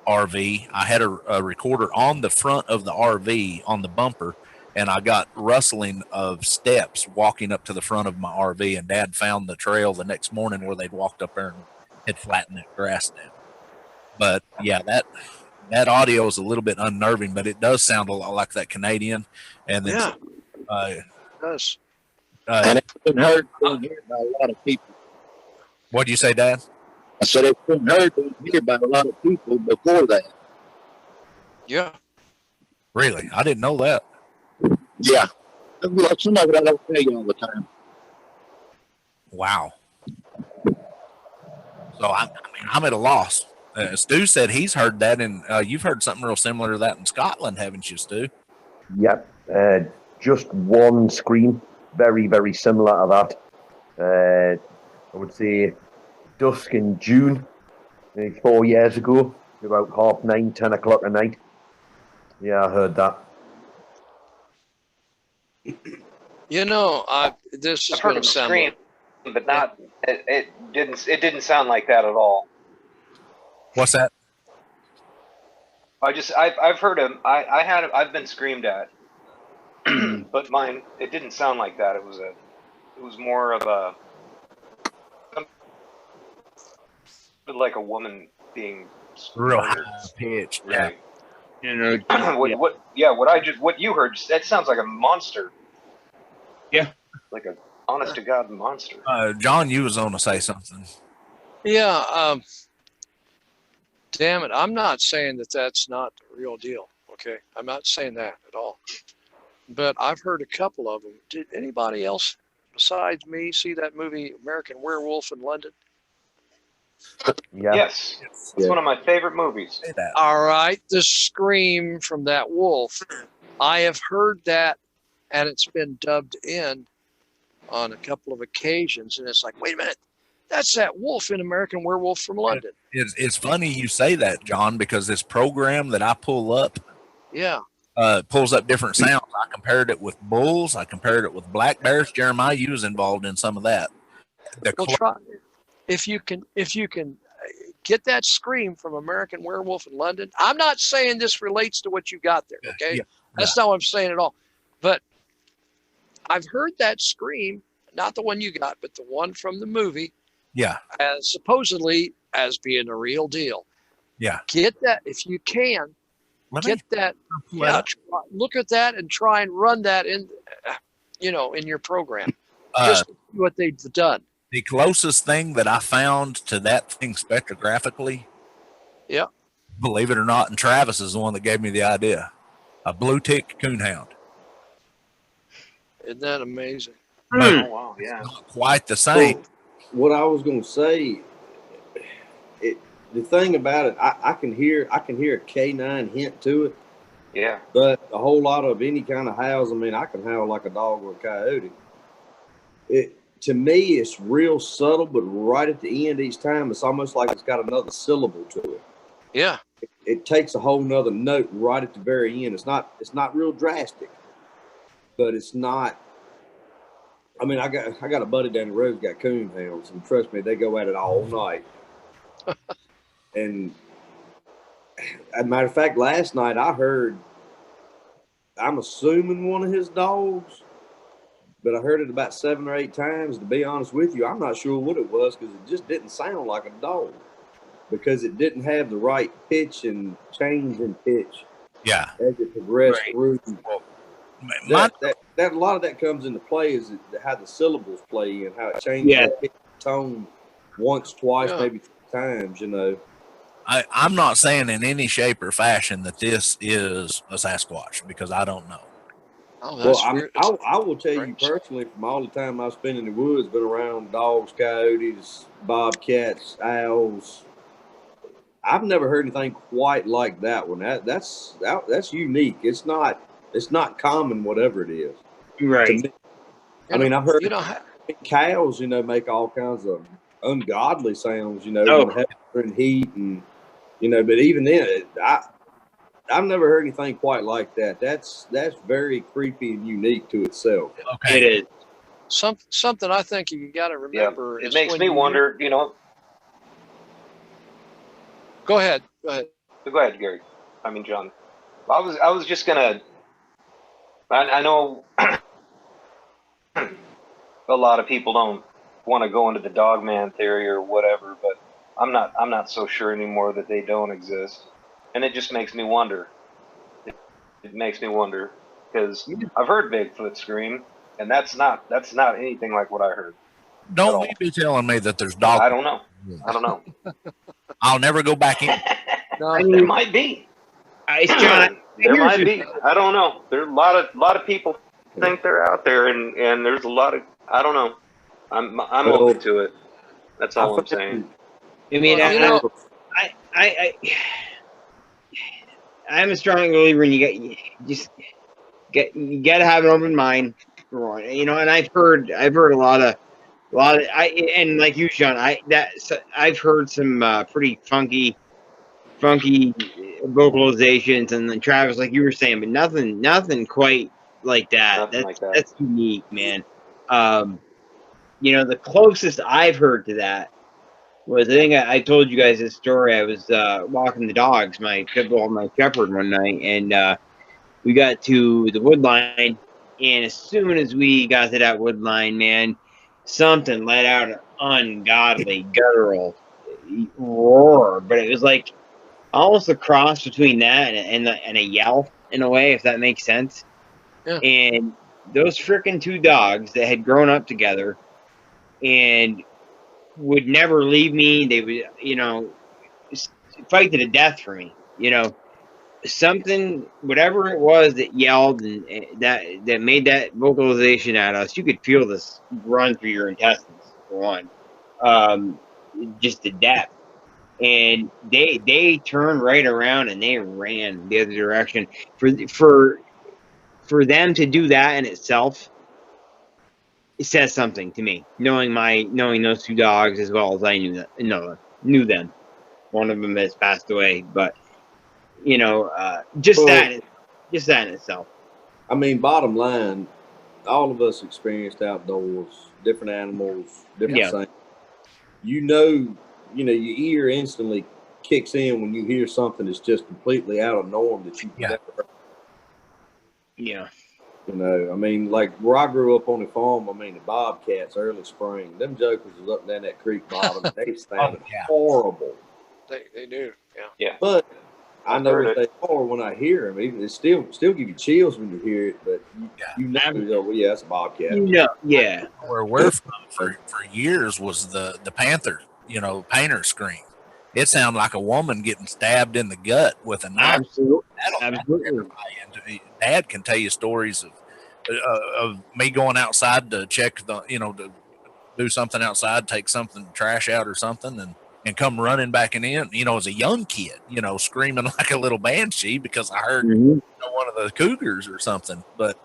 RV. I had a recorder on the front of the RV on the bumper, and I got rustling of steps walking up to the front of my RV, and Dad found the trail the next morning where they'd walked up there and had flattened that grass down. But yeah, that audio is a little bit unnerving, but it does sound a lot like that Canadian. And then, it does. And it's been heard down here by a lot of people. What do you say, Dad? I said it's been heard down here by a lot of people before that. Yeah. Really? I didn't know that. Yeah. Like some of it I don't tell you all the time. Wow. So I'm at a loss. Stu said he's heard that, and you've heard something real similar to that in Scotland, haven't you, Stu? Yep. Just one scream, very, very similar to that. I would say dusk in June, maybe 4 years ago, about 9:30, 10 o'clock at night. Yeah, I heard that. This is I've heard going him to sound scream, but not. It didn't sound like that at all. What's that? I've heard him. I've been screamed at, but mine, it didn't sound like that. It was more of a, like a woman being Real high pitched. Right. Yeah. What you heard, that sounds like a monster. Yeah. Like a honest to God monster. John, you was on to say something. Yeah. Damn it. I'm not saying that that's not the real deal. Okay. I'm not saying that at all. But I've heard a couple of them. Did anybody else besides me see that movie American Werewolf in London? Yeah. Yes. It's one of my favorite movies. All right. The scream from that wolf. I have heard that, and it's been dubbed in on a couple of occasions. And it's like, wait a minute. That's that wolf in American Werewolf from London. It's funny you say that, John, because this program that I pull up pulls up different sounds. I compared it with bulls. I compared it with black bears. Jeremiah, you was involved in some of that. Try if you can get that scream from American Werewolf in London. I'm not saying this relates to what you got there, okay? Yeah. That's not what I'm saying at all. But I've heard that scream, not the one you got, but the one from the movie. Yeah. As supposedly as being a real deal. Yeah. Get that if you can. Get that. Yeah. Look at that and try and run that in your program. Just see what they've done. The closest thing that I found to that thing spectrographically, believe it or not, and Travis is the one that gave me the idea, a blue tick coonhound. Isn't that amazing? Oh, wow, yeah. It's not quite the same. So, what I was going to say, the thing about it, I can hear a canine hint to it. Yeah. But a whole lot of any kind of howls, I mean, I can howl like a dog or a coyote. To me, it's real subtle, but right at the end each time, it's almost like it's got another syllable to it. Yeah. It takes a whole nother note right at the very end. It's not real drastic, but it's not. I mean, I got a buddy down the road who's got coon hounds, and trust me, they go at it all night. And as a matter of fact, last night I heard, I'm assuming one of his dogs, but I heard it about 7 or 8 times. To be honest with you, I'm not sure what it was because it just didn't sound like a dog because it didn't have the right pitch and change in pitch. Yeah. As it progressed through. Well, That a lot of that comes into play is how the syllables play and how it changes the pitch, tone once, twice, maybe 3 times, I'm not saying in any shape or fashion that this is a Sasquatch because I don't know. Oh, that's weird. I will tell you personally, from all the time I've spent in the woods, been around dogs, coyotes, bobcats, owls. I've never heard anything quite like that one. That's unique. It's not It's not common, whatever it is. Right. To me. I mean, I've heard You know, cows, make all kinds of ungodly sounds, Oh. when they're in heat and, but even then, I've never heard anything quite like that. That's very creepy and unique to itself. Okay. It is. something I think you got to remember. It is makes when me you- wonder, Go ahead. Go ahead, Gary. I mean, John. I was just gonna. I know a lot of people don't want to go into the dogman theory or whatever, but I'm not so sure anymore that they don't exist, and it just makes me wonder. It makes me wonder because I've heard Bigfoot scream, and that's not anything like what I heard. Don't you be telling me that there's dogs. I don't know. I'll never go back in. No, There might be. John, There might be. I don't know. There are a lot of people think they're out there, and there's a lot of. I don't know. I'm open to it. That's all I'm saying. I mean, Well, I'm a strong believer in you got to have an open mind for one. And I've heard a lot of and like you, Sean, I've heard some pretty funky vocalizations, and then Travis, like you were saying, but nothing quite like that. That's unique, man. The closest I've heard to that was, I think I told you guys this story. I was walking the dogs, my pitbull, my shepherd, one night, and we got to the wood line, and as soon as we got to that wood line, man, something let out an ungodly guttural roar, but it was like almost a cross between that and a yell, in a way, if that makes sense. Yeah. And those freaking two dogs that had grown up together and would never leave me, they would, fight to the death for me, something, whatever it was that yelled and that made that vocalization at us, you could feel this run through your intestines, for one. Just the depth. And they turned right around and they ran the other direction. For them to do that in itself, it says something to me. Knowing those two dogs as well as I knew them. One of them has passed away, but that in itself. I mean, bottom line, all of us experienced outdoors, different animals, different things. Your ear instantly kicks in when you hear something that's just completely out of norm that you've never heard. Yeah. I mean, like where I grew up on the farm, the bobcats, early spring, them jokers was up and down that creek bottom. They sounded horrible. they do. Yeah. But I know what they are when I hear them. Even it still give you chills when you hear it. But that's a bobcat. Yeah. Where we're from for years was the panther, painter scream. It sounded like a woman getting stabbed in the gut with a knife. Absolutely. Dad can tell you stories of me going outside to check to do something outside, take something trash out or something, and come running back in, as a young kid, screaming like a little banshee because I heard one of the cougars or something. But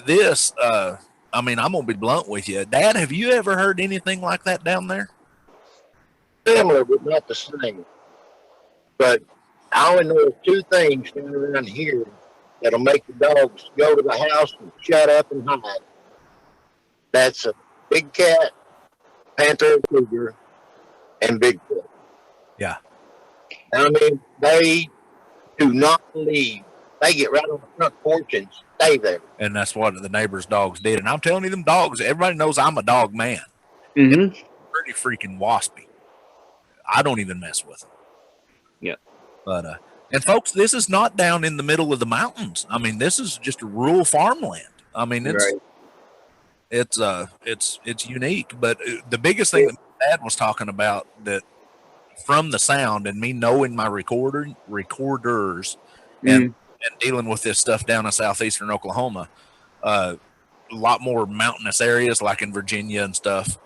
this, I'm gonna be blunt with you, Dad. Have you ever heard anything like that down there? Similar, but not the same. But I only know two things down around here that'll make the dogs go to the house and shut up and hide. That's a big cat, panther, cougar, and Bigfoot. Yeah. They do not leave. They get right on the front porch and stay there. And that's what the neighbor's dogs did. And I'm telling you, them dogs, everybody knows I'm a dog man. Mm-hmm. Pretty freaking waspy. I don't even mess with them. Yeah. But, and folks, this is not down in the middle of the mountains. This is just a rural farmland. It's unique. But the biggest thing that Dad was talking about, that from the sound and me knowing my recorders and dealing with this stuff down in southeastern Oklahoma, a lot more mountainous areas like in Virginia and stuff,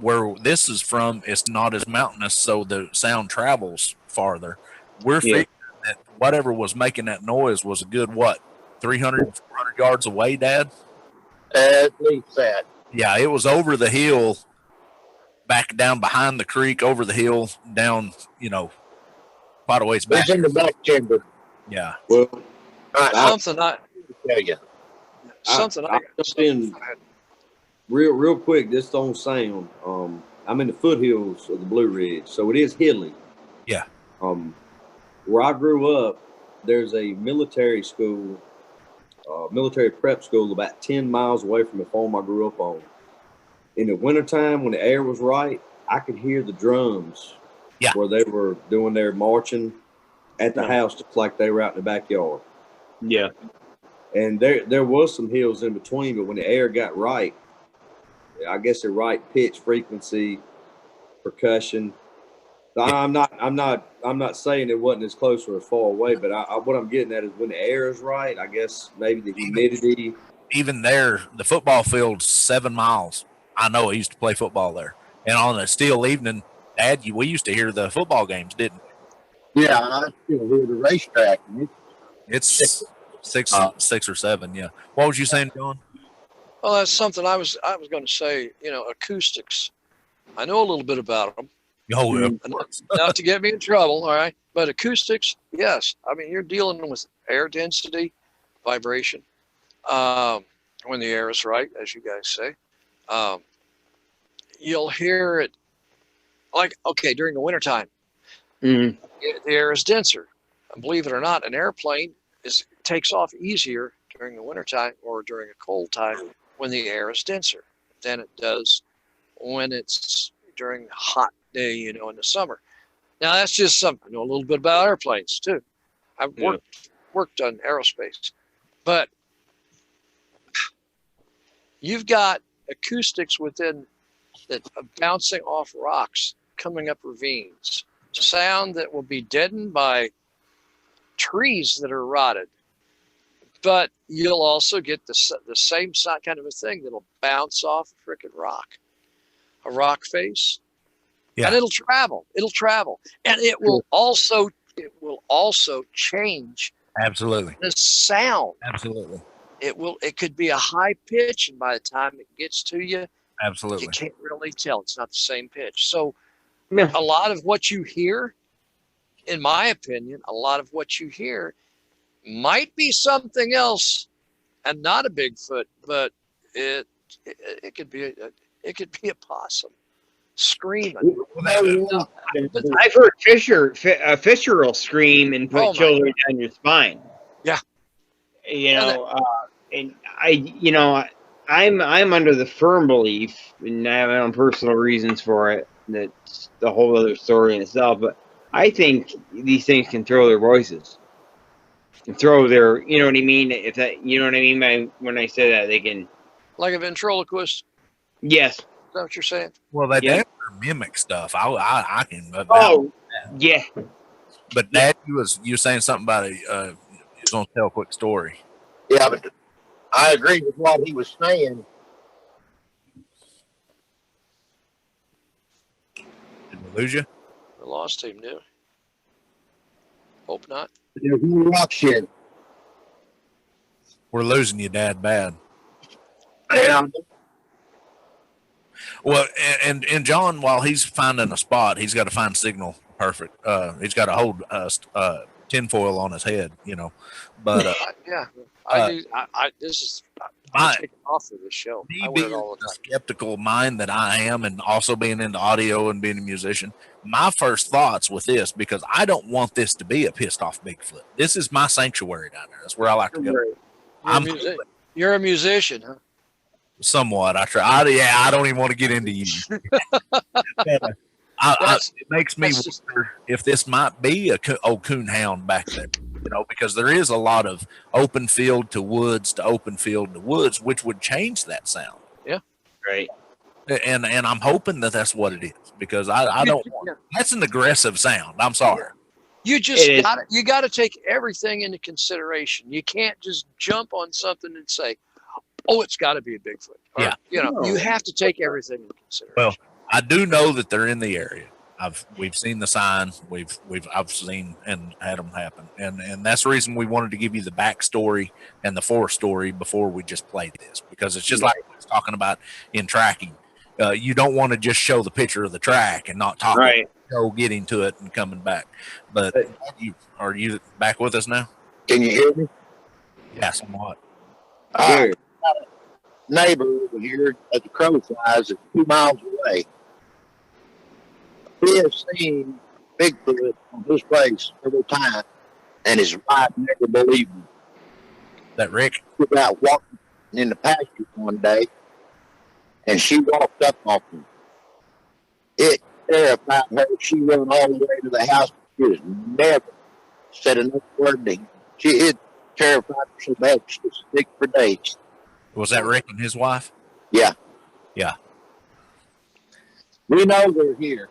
where this is from, it's not as mountainous, so the sound travels farther. We're figuring that whatever was making that noise was a good, 300, 400 yards away, Dad? At least that. Yeah, it was over the hill, back down behind the creek, over the hill, down, quite a ways It back. was in the back timber. Yeah. Well, Something I Tell you. I jumped in real quick. This don't sound. I'm in the foothills of the Blue Ridge, so it is hilly. Yeah. Where I grew up, there's a military school, military prep school about 10 miles away from the farm I grew up on. In the wintertime, when the air was right, I could hear the drums where they were doing their marching at the house, just like they were out in the backyard. Yeah. And there was some hills in between, but when the air got right, I guess the right pitch, frequency, percussion. I'm not saying it wasn't as close or as far away, but what I'm getting at is when the air is right, I guess maybe the humidity. Even there, the football field's 7 miles. I know I used to play football there. And on a still evening, Dad, we used to hear the football games, didn't we? Yeah, I still hear the racetrack. It's six or seven, yeah. What was you saying, John? Well, that's something I was going to say. Acoustics. I know a little bit about them. Oh, yeah. Enough to get me in trouble, all right? But acoustics, yes. I mean, you're dealing with air density, vibration, when the air is right, as you guys say. You'll hear it during the wintertime. Mm-hmm. The air is denser. And believe it or not, an airplane takes off easier during the wintertime or during a cold time when the air is denser than it does when it's during a hot day, in the summer. Now, that's just something. I know a little bit about airplanes, too. I've worked on aerospace. But you've got acoustics within that bouncing off rocks, coming up ravines, sound that will be deadened by trees that are rotted. But you'll also get the same kind of a thing that'll bounce off a freaking rock, a rock face, and it'll travel. And it will also change. Absolutely. The sound. Absolutely. It could be a high pitch, and by the time it gets to you, absolutely, you can't really tell. It's not the same pitch. So a lot of what you hear, in my opinion, might be something else and not a Bigfoot, but it could be a possum screaming. I've heard a Fisher will scream and put children down your spine. Yeah. And I'm under the firm belief, and I have my own personal reasons for it. That's the whole other story in itself. But I think these things can throw their voices, and throw their, you know what I mean? If that, you know what I mean by when I say that, they can, like a ventriloquist. Yes. Is that what you're saying? Well, they mimic stuff. I can. Yeah. But Dad, you were saying something about you was gonna tell a quick story. Yeah, but I agree with what he was saying. Did we lose you? I lost him, dude. Hope not. There's no rock shed. We're losing you, Dad, bad. Yeah. Well, and John, while he's finding a spot, he's got to find signal perfect. He's got to hold tinfoil on his head, But I'm taking off of this show. Me being the skeptical mind that I am, and also being into audio and being a musician, my first thoughts with this, because I don't want this to be a pissed off Bigfoot. This is my sanctuary down there. That's where I like to go. You're a musician, huh? Somewhat. I try. I don't even want to get into you. It makes me wonder if this might be a old coon hound back there. Because there is a lot of open field to woods to open field to woods, which would change that sound. Yeah. Right. And I'm hoping that that's what it is, because I don't want that's an aggressive sound. I'm sorry. You just got to take everything into consideration. You can't just jump on something and say, "Oh, it's got to be a Bigfoot." Or, you have to take everything into consideration. Well, I do know that they're in the area. we've seen the sign. I've seen and had them happen, and that's the reason we wanted to give you the backstory and the story before we just played this, because it's just like we was talking about in tracking. You don't want to just show the picture of the track and not talk Right. getting to it and coming back. But are you back with us now? Can you hear me? Yeah, somewhat. Gary, Neighbor over here at the crow flies is 2 miles away. We have seen Bigfoot on his place several times, and his wife never believed him. That Rick? He was out walking in the pasture one day, and she walked up on him. It terrified her. She ran all the way to the house. She has never said another word to him. It terrified her so bad she was sick for days. Was that Rick and his wife? Yeah. Yeah. We know they're here.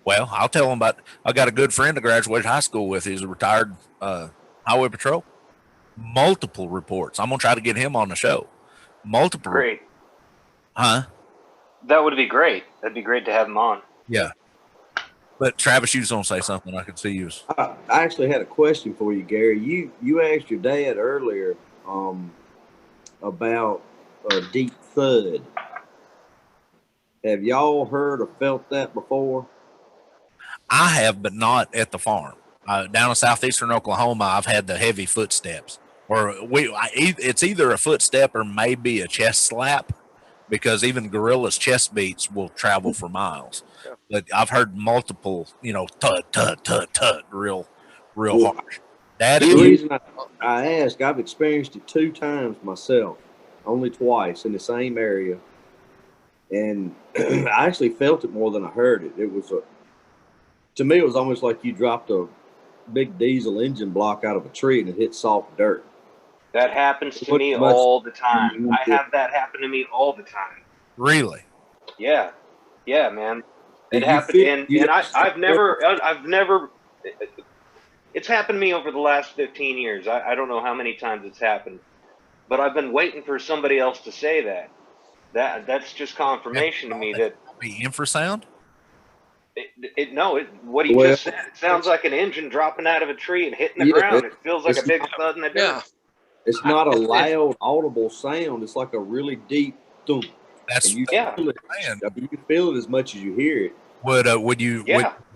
Well, I'll tell him about. I got a good friend I graduated high school with. He's a retired highway patrol. Multiple reports. I'm gonna try to get him on the show. Multiple. Great. Huh? That would be great. That'd be great to have him on. Yeah. But Travis, you was gonna say something. I could see you. I actually had a question for you, Gary. You asked your dad earlier about a deep thud. Have y'all heard or felt that before? I have, but not at the farm. Down in southeastern Oklahoma, I've had the heavy footsteps. Or it's either a footstep or maybe a chest slap, because even gorillas' chest beats will travel for miles. But I've heard multiple, tut, tut, tut, tut, real harsh. The reason I ask, I've experienced it 2 times myself, only twice in the same area. And I actually felt it more than I heard it. To me, it was almost like you dropped a big diesel engine block out of a tree and it hit soft dirt. That happens to me all the time. I have that happen to me all the time. Really? Yeah. Yeah, man. It happened, and I've never, it's happened to me over the last 15 years. I don't know how many times it's happened, but I've been waiting for somebody else to say that. That's just confirmation to me that the infrasound. What he just said. It sounds like an engine dropping out of a tree and hitting the ground. It feels like a big thud in the dirt. Yeah. It's not a loud, audible sound. It's like a really deep thump. That's you feel it. You can feel it as much as you hear it. Would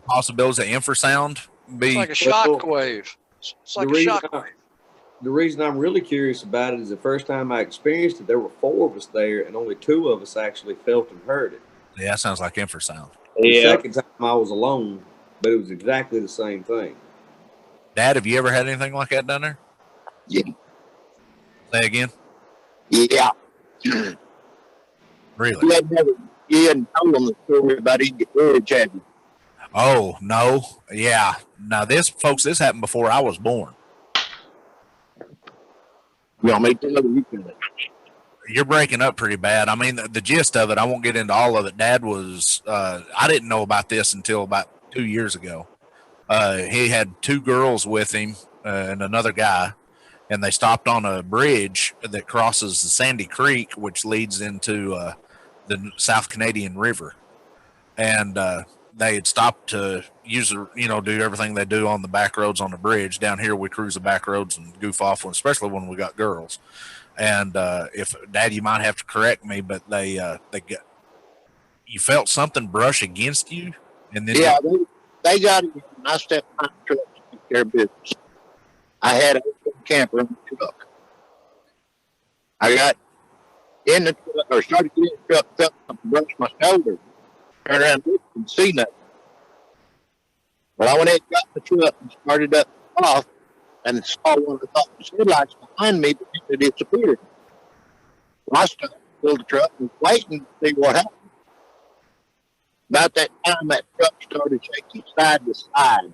possibilities of infrasound be? It's like a shock wave. It's like a shock wave. The reason I'm really curious about it is the first time I experienced it, there were 4 of us there, and only 2 of us actually felt and heard it. Yeah, that sounds like infrasound. The second time I was alone, but it was exactly the same thing. Dad, have you ever had anything like that down there? Yeah. Say again? Yeah. Really? You hadn't told them the story about Eagle Ridge, had you? Oh, no. Yeah. Now, this happened before I was born. You want me to tell you? You're breaking up pretty bad. I mean, the gist of it, I won't get into all of it. Dad was, I didn't know about this until about 2 years ago. He had 2 girls with him and another guy, and they stopped on a bridge that crosses the Sandy Creek, which leads into the South Canadian River. And they had stopped to do everything they do on the back roads on the bridge. Down here, we cruise the back roads and goof off, especially when we got girls. And if Dad, you might have to correct me, but you felt something brush against you, and then they got it. And I stepped out of the truck to take care of business. I had a camper in the truck. I got in the truck, or started getting in the truck, felt something brush my shoulder. Turned around and didn't see nothing. Well, I went ahead and got in the truck and started up off, and saw one of the thoughts headlights behind me, but it disappeared. Well, I stopped, pulled the truck, and was waiting to see what happened. About that time, that truck started shaking side to side.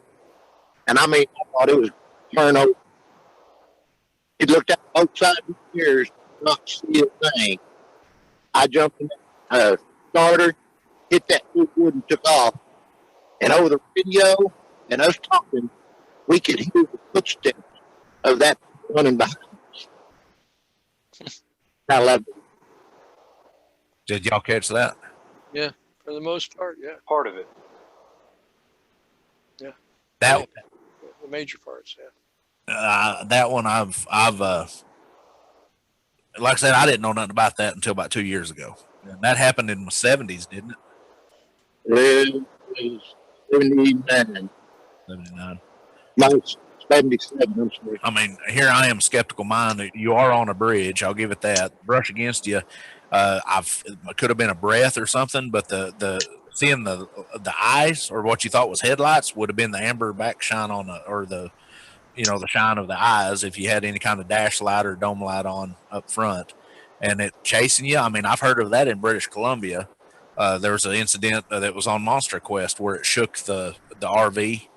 And I mean, I thought it was turn over. He looked at both sides of the mirrors, not see a thing. I jumped in the starter, hit that wood and took off. And over the radio and us talking, we could hear the footsteps of that running behind us. I loved it. Did y'all catch that? Yeah. For the most part, yeah. Part of it. That The major parts, yeah. that one I've like I said, I didn't know nothing about that until about 2 years ago. And that happened in the 70s, didn't it? It was 79. 79. No, 77. I'm sorry. I mean, here I am, skeptical mind. You are on a bridge. I'll give it that. Brush against you. It could have been a breath or something, but the seeing the eyes or what you thought was headlights would have been the amber back shine on the shine of the eyes if you had any kind of dash light or dome light on up front, and it chasing you. I mean, I've heard of that in British Columbia. There was an incident that was on Monster Quest where it shook the RV.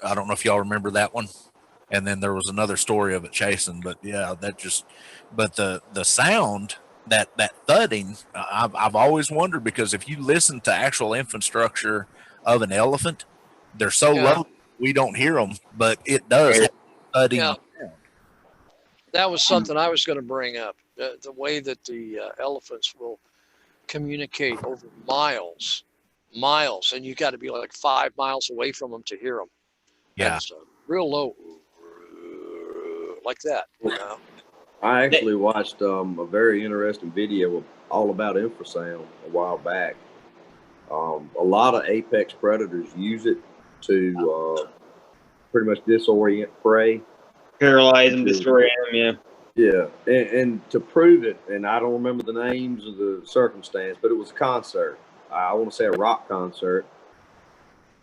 I don't know if y'all remember that one. And then there was another story of it chasing, but yeah, but the sound, that thudding, I've always wondered, because if you listen to actual infrastructure of an elephant, they're so low we don't hear them, but it does have thudding sound. That was something I was going to bring up. The way that the elephants will communicate over miles, and you got to be like 5 miles away from them to hear them. Yeah, That's real low, like that. You know? I actually watched a very interesting video all about infrasound a while back. A lot of apex predators use it to pretty much disorient prey. Paralyze them, destroy them, yeah. And to prove it, and I don't remember the names of the circumstance, but it was a concert. I want to say a rock concert.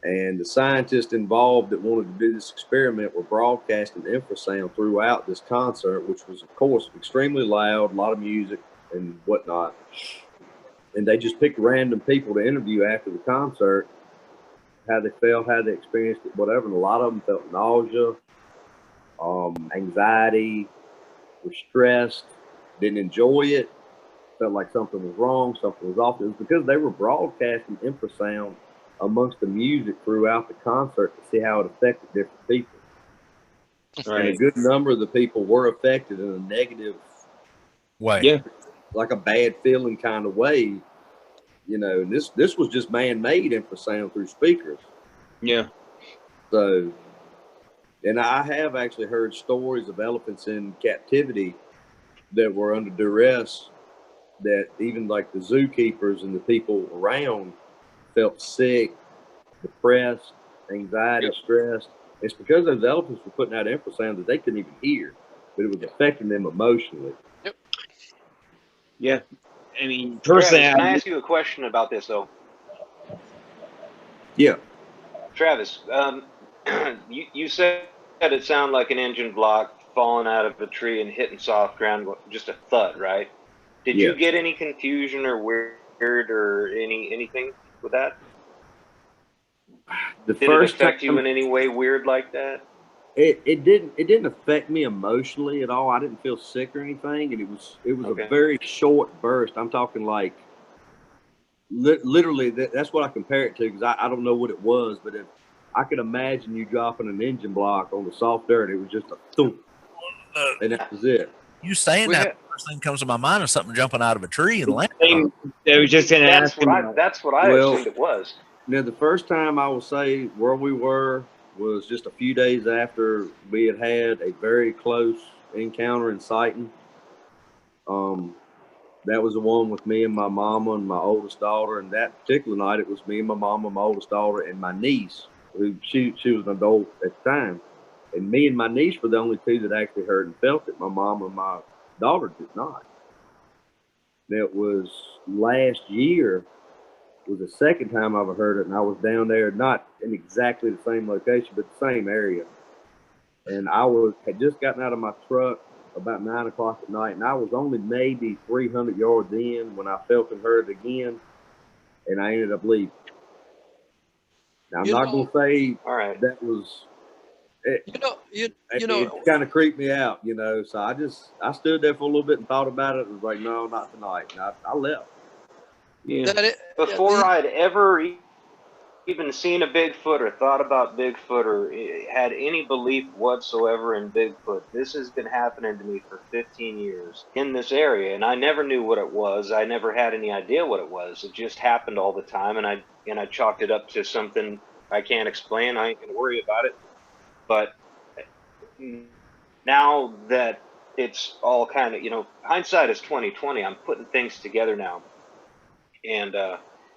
And the scientists involved that wanted to do this experiment were broadcasting infrasound throughout this concert, which was, of course, extremely loud, a lot of music and whatnot. And they just picked random people to interview after the concert, how they felt, how they experienced it, whatever. And a lot of them felt nausea, anxiety, were stressed, didn't enjoy it, felt like something was wrong, something was off. It was because they were broadcasting infrasound amongst the music throughout the concert to see how it affected different people. Right. And a good number of the people were affected in a negative way. Yeah. Like a bad feeling kind of way. You know, and this was just man-made infrasound through speakers. Yeah. So, and I have actually heard stories of elephants in captivity that were under duress, that even like the zookeepers and the people around felt sick, depressed, anxiety, stressed. It's because those elephants were putting out infrasound that they couldn't even hear, but it was affecting them emotionally. Yeah. I mean, personally, Travis, can I ask you a question about this, though? Yeah. Travis, you said it sounded like an engine block falling out of a tree and hitting soft ground, just a thud, right? Did you get any confusion or weird or anything with that? Did it affect you in any way weird like that? It didn't affect me emotionally at all. I didn't feel sick or anything, and it was okay. A very short burst. I'm talking like literally. That's what I compare it to, because I don't know what it was, but if I could imagine you dropping an engine block on the soft dirt, it was just a thump, and that was it. You saying that, the first thing comes to my mind is something jumping out of a tree and landing. I was just going to ask him. That's what I assumed it was. Now, the first time I will say where we were was just a few days after we had a very close encounter and sighting. That was the one with me and my mama and my oldest daughter. And that particular night, it was me and my mama, my oldest daughter, and my niece, who she was an adult at the time. And me and my niece were the only two that actually heard and felt it. My mom and my daughter did not. It was last year was the second time I ever heard it, and I was down there, not in exactly the same location, but the same area. And I had just gotten out of my truck about 9 o'clock at night, and I was only maybe 300 yards in when I felt and heard it again, and I ended up leaving. Now, I'm not going to say that was it. It kind of creeped me out, so I stood there for a little bit and thought about it and was like, no, not tonight. And I left. Yeah. Before I'd ever even seen a Bigfoot or thought about Bigfoot or had any belief whatsoever in Bigfoot. This has been happening to me for 15 years in this area, and I never knew what it was. I never had any idea what it was. It just happened all the time, and I chalked it up to something I can't explain. I ain't gonna worry about it. But now that it's all kind of, hindsight is 20/20. I'm putting things together now, and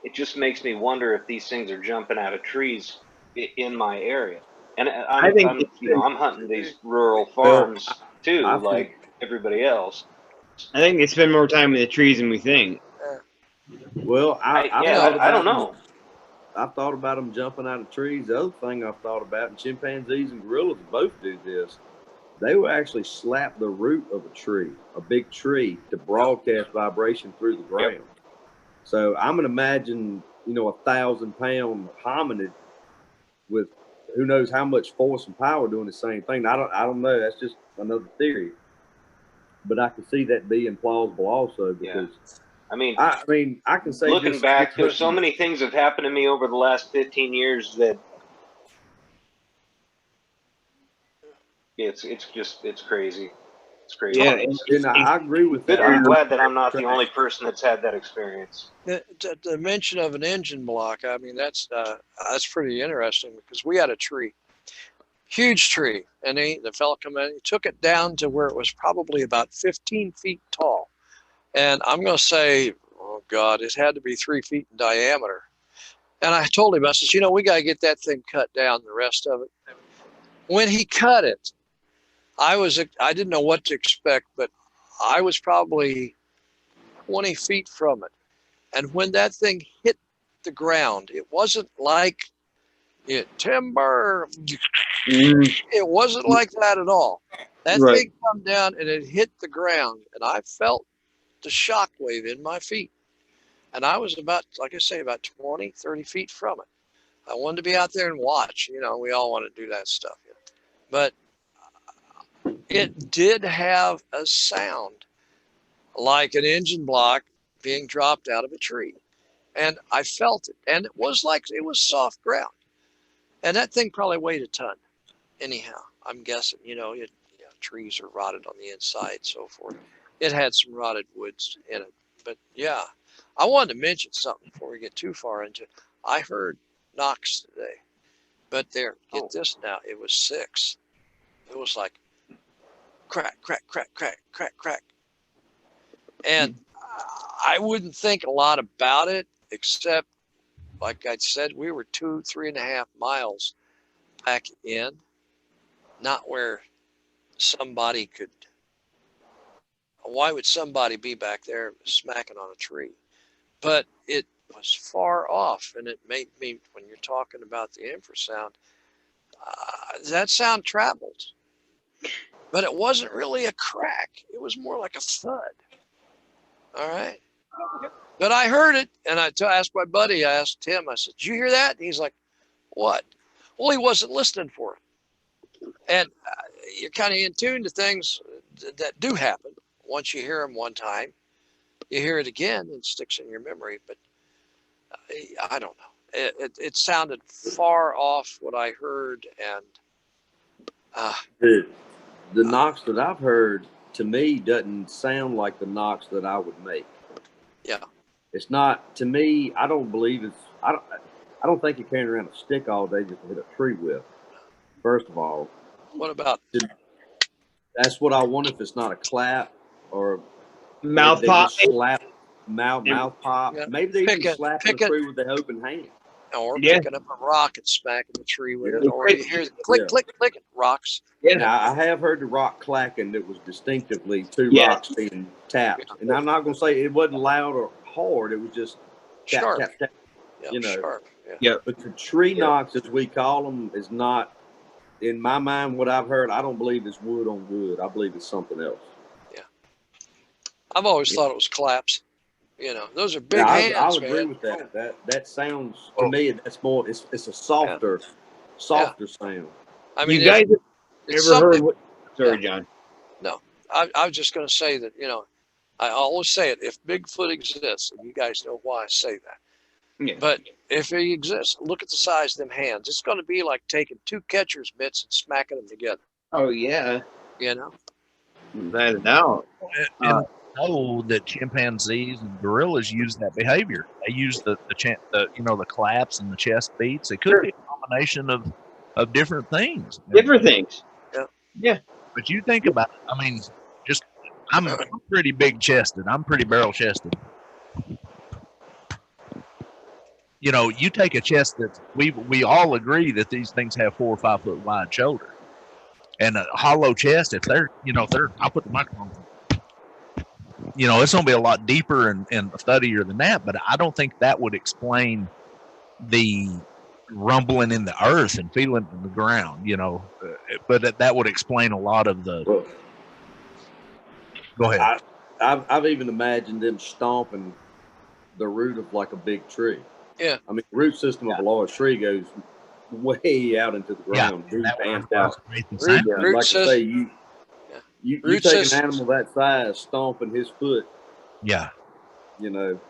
it just makes me wonder if these things are jumping out of trees in my area. And I think I'm hunting these rural farms too, I like everybody else. I think they spend more time in the trees than we think. Well, I don't know. I've thought about them jumping out of trees. The other thing I've thought about, and chimpanzees and gorillas both do this, they will actually slap the root of a tree, a big tree, to broadcast vibration through the ground. Yep. So I'm going to imagine, a 1,000-pound hominid with who knows how much force and power doing the same thing. I don't know. That's just another theory. But I can see that being plausible also because I can say looking back, there's so many things have happened to me over the last 15 years that it's crazy. It's crazy. Yeah, and I agree with that. I'm glad that I'm not the only person that's had that experience. The mention of an engine block, that's pretty interesting because we had a tree, huge tree, and the fellow come in, he took it down to where it was probably about 15 feet tall. And I'm going to say, oh God, it had to be 3 feet in diameter. And I told him, I says, we got to get that thing cut down, the rest of it. When he cut it, I didn't know what to expect, but I was probably 20 feet from it. And when that thing hit the ground, it wasn't like timber. It wasn't like that at all. That thing come down and it hit the ground, and I felt the shock wave in my feet. And I was about 20, 30 feet from it. I wanted to be out there and watch. We all want to do that stuff. But it did have a sound like an engine block being dropped out of a tree. And I felt it. And it was soft ground. And that thing probably weighed a ton. Anyhow, I'm guessing, trees are rotted on the inside, so forth. It had some rotted woods in it. But yeah, I wanted to mention something before we get too far into it. I heard knocks today. But get this now, it was 6. It was like crack, crack, crack, crack, crack, crack. And I wouldn't think a lot about it, except, like I said, we were 3.5 miles back in, not where somebody could. Why would somebody be back there smacking on a tree? But it was far off, and it made me, when you're talking about the infrasound, that sound traveled. But it wasn't really a crack. It was more like a thud. All right. But I heard it, and I asked my buddy, I asked Tim, I said, did you hear that? And he's like, what? Well, he wasn't listening for it. And you're kind of in tune to things that do happen. Once you hear them one time, you hear it again, and it sticks in your memory. But I don't know. It sounded far off what I heard, and the knocks that I've heard, to me, doesn't sound like the knocks that I would make. Yeah. It's not, to me, I don't believe it's, I don't think you're carrying around a stick all day just to hit a tree with, first of all. What about? That's what I wonder, if it's not a clap or mouth pop. Slap, mouth pop. Yeah. Maybe they even slap the tree with their open hand. Or picking up a rock and smacking the tree with it. Or you hear click, click, click, rocks. Yeah. Now, I have heard the rock clacking that was distinctively 2 rocks being tapped. And I'm not going to say it wasn't loud or hard. It was just tap, sharp. Tap, tap. Yeah, sharp. Yeah. But the tree knocks, as we call them, is not, in my mind, what I've heard, I don't believe it's wood on wood. I believe it's something else. Yeah. I've always thought it was claps. Those are big hands, I'll agree with that. That sounds, to me, that's more, it's a softer sound. I mean, you guys ever heard what? Sorry, John. No, I was just going to say that, I always say it, if Bigfoot exists, and you guys know why I say that. Yeah. But if he exists, look at the size of them hands. It's going to be like taking two catcher's mitts and smacking them together. Oh yeah, You know. without a doubt. And know that chimpanzees and gorillas use that behavior. They use the claps and the chest beats. It could be a combination of different things. Different things. Yeah. But you think about it. I mean, just I'm pretty big chested. I'm pretty barrel chested. You know, you take a chest that we all agree that these things have 4 or 5 foot wide shoulder, and a hollow chest. If they're I'll put the microphone. You know, it's going to be a lot deeper and thuddier than that. But I don't think that would explain the rumbling in the earth and feeling in the ground. You know, but that would explain a lot of the. Well, go ahead. I've even imagined them stomping the root of like a big tree. Yeah. I mean, the root system of a large tree goes way out into the ground. Deep and out. Root Like system. I say, you Root take systems. an animal that size, stomping his foot, Yeah. you know.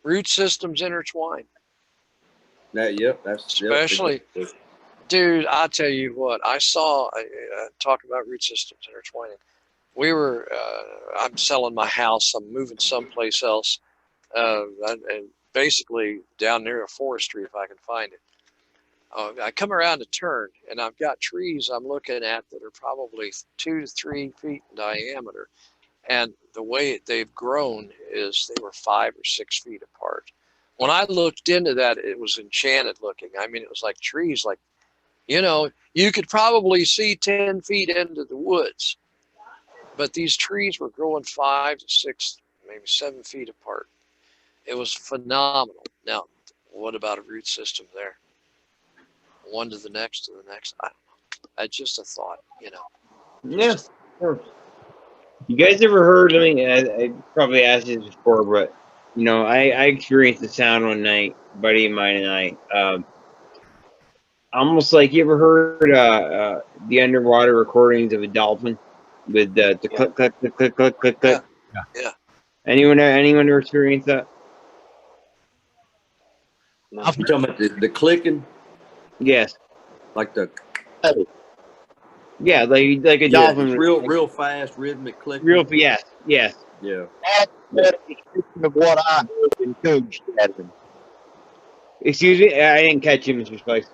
Root systems intertwine. That's Especially- Dude, I tell you what, I saw, talk about root systems intertwining. We were, I'm selling my house. I'm moving someplace else. And basically down near a forestry if I can find it. I come around a turn and I've got trees I'm looking at that are probably 2 to 3 feet in diameter. And the way they've grown is they were 5 or 6 feet apart. When I looked into that, it was enchanted looking. I mean, it was like trees, like, you know, you could probably see 10 feet into the woods. But these trees were growing 5 to 6, maybe 7 feet apart. It was phenomenal. Now, what about a root system there? One to the next to the next. I don't know. That's just a thought, you know. Yeah. Sure. You guys ever heard? I mean, I probably asked you this before, but you know, I experienced the sound one night, buddy of mine and I. Almost like you ever heard the underwater recordings of a dolphin with the click, click, click, click, click, click, click. Yeah. Anyone ever experienced that? No. You talking about the clicking, Yes. like the Yeah, like a dolphin. just real fast rhythmic clicking. Yes. Yeah. That's a description of what I heard in coon scattering. Excuse me, I didn't catch you, Mr. Spice.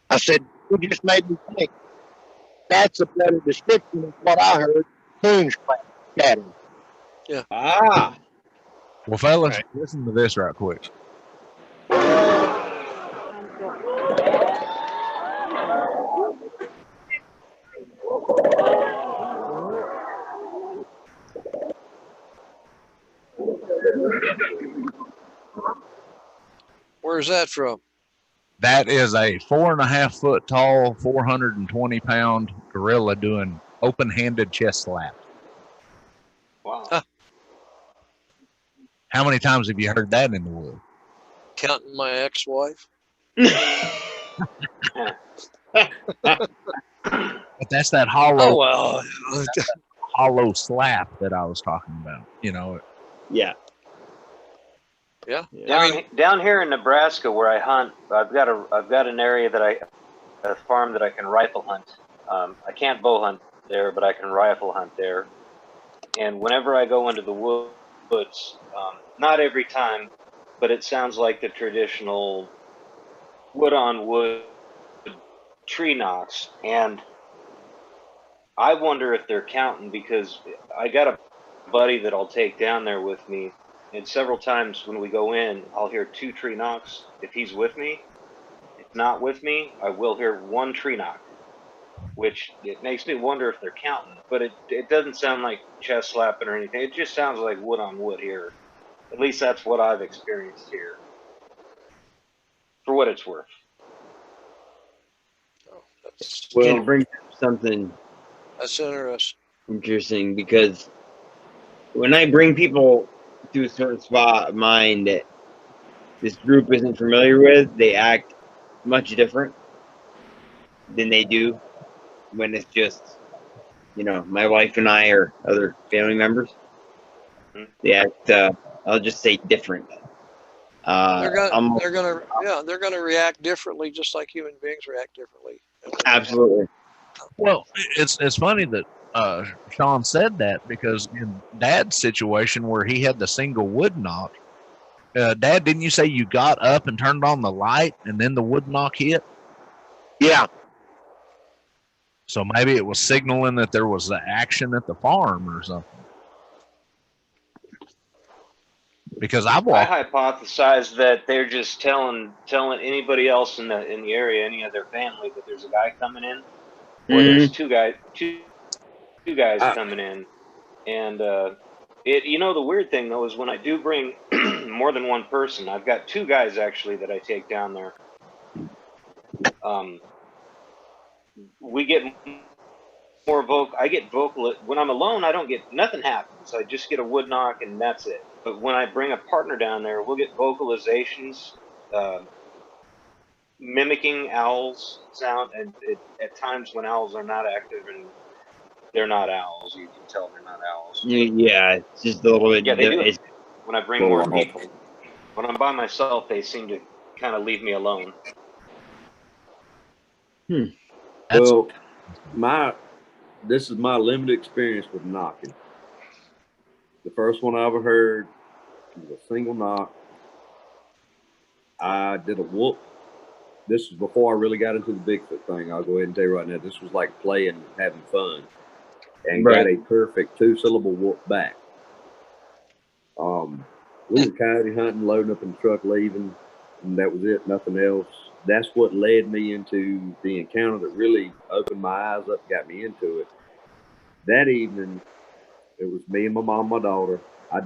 I said, you just made me think. That's a better description of what I heard coon scattering. Ah. Well, fellas, listen to this right quick. Where's that from? That is a 4.5 foot tall, 420 pound gorilla doing open-handed chest slap. Wow. Huh. How many times have you heard that in the woods? Counting my ex-wife? But that's that hollow, Oh, well. hollow slap that I was talking about. You know, Yeah. Yeah. Down here in Nebraska where I hunt, I've got an area a farm that I can rifle hunt. I can't bow hunt there, but I can rifle hunt there. And whenever I go into the woods, not every time, but it sounds like the traditional wood on wood tree knocks. And I wonder if they're counting, because I got a buddy that I'll take down there with me. And several times when we go in, I'll hear 2 tree knocks if he's with me. If not with me, I will hear 1 tree knock, which it makes me wonder if they're counting. But it doesn't sound like chest slapping or anything. It just sounds like wood on wood here. At least that's what I've experienced here, for what it's worth. Well, bring up something That's interesting. interesting, because when I bring people to a certain spot of mind that this group isn't familiar with, they act much different than they do when it's just, you know, my wife and I or other family members. They act, I'll just say, different. I'm they're gonna react differently, just like human beings react differently. absolutely. Well, it's funny that Shawn said that, because in Dad's situation where he had the single wood knock, Dad, didn't you say you got up and turned on the light and then the wood knock hit? Yeah. So maybe it was signaling that there was the action at the farm or something. Because I hypothesize that they're just telling anybody else in the area, any of their family, that there's a guy coming in, or there's two guys coming in, and the weird thing though is when I do bring more than one person, I've got two guys actually that I take down there. We get more vocal. I get vocal when I'm alone. I don't get nothing happens. I just get a wood knock and that's it. But when I bring a partner down there, we'll get vocalizations, mimicking owls sound, and at times when owls are not active and they're not owls, you can tell they're not owls. Yeah, it's just a little bit. Yeah, they do. When I bring more people, when I'm by myself, they seem to kind of leave me alone. Well, this is my limited experience with knocking. The first one I ever heard was a single knock. I did a whoop. This was before I really got into the Bigfoot thing. I'll go ahead and tell you right now, this was like playing, having fun, and got a perfect 2-syllable whoop back. We were coyote hunting, loading up in the truck, leaving, and that was it, nothing else. That's what led me into the encounter that really opened my eyes up, got me into it. That evening, it was me and my mom, my daughter. I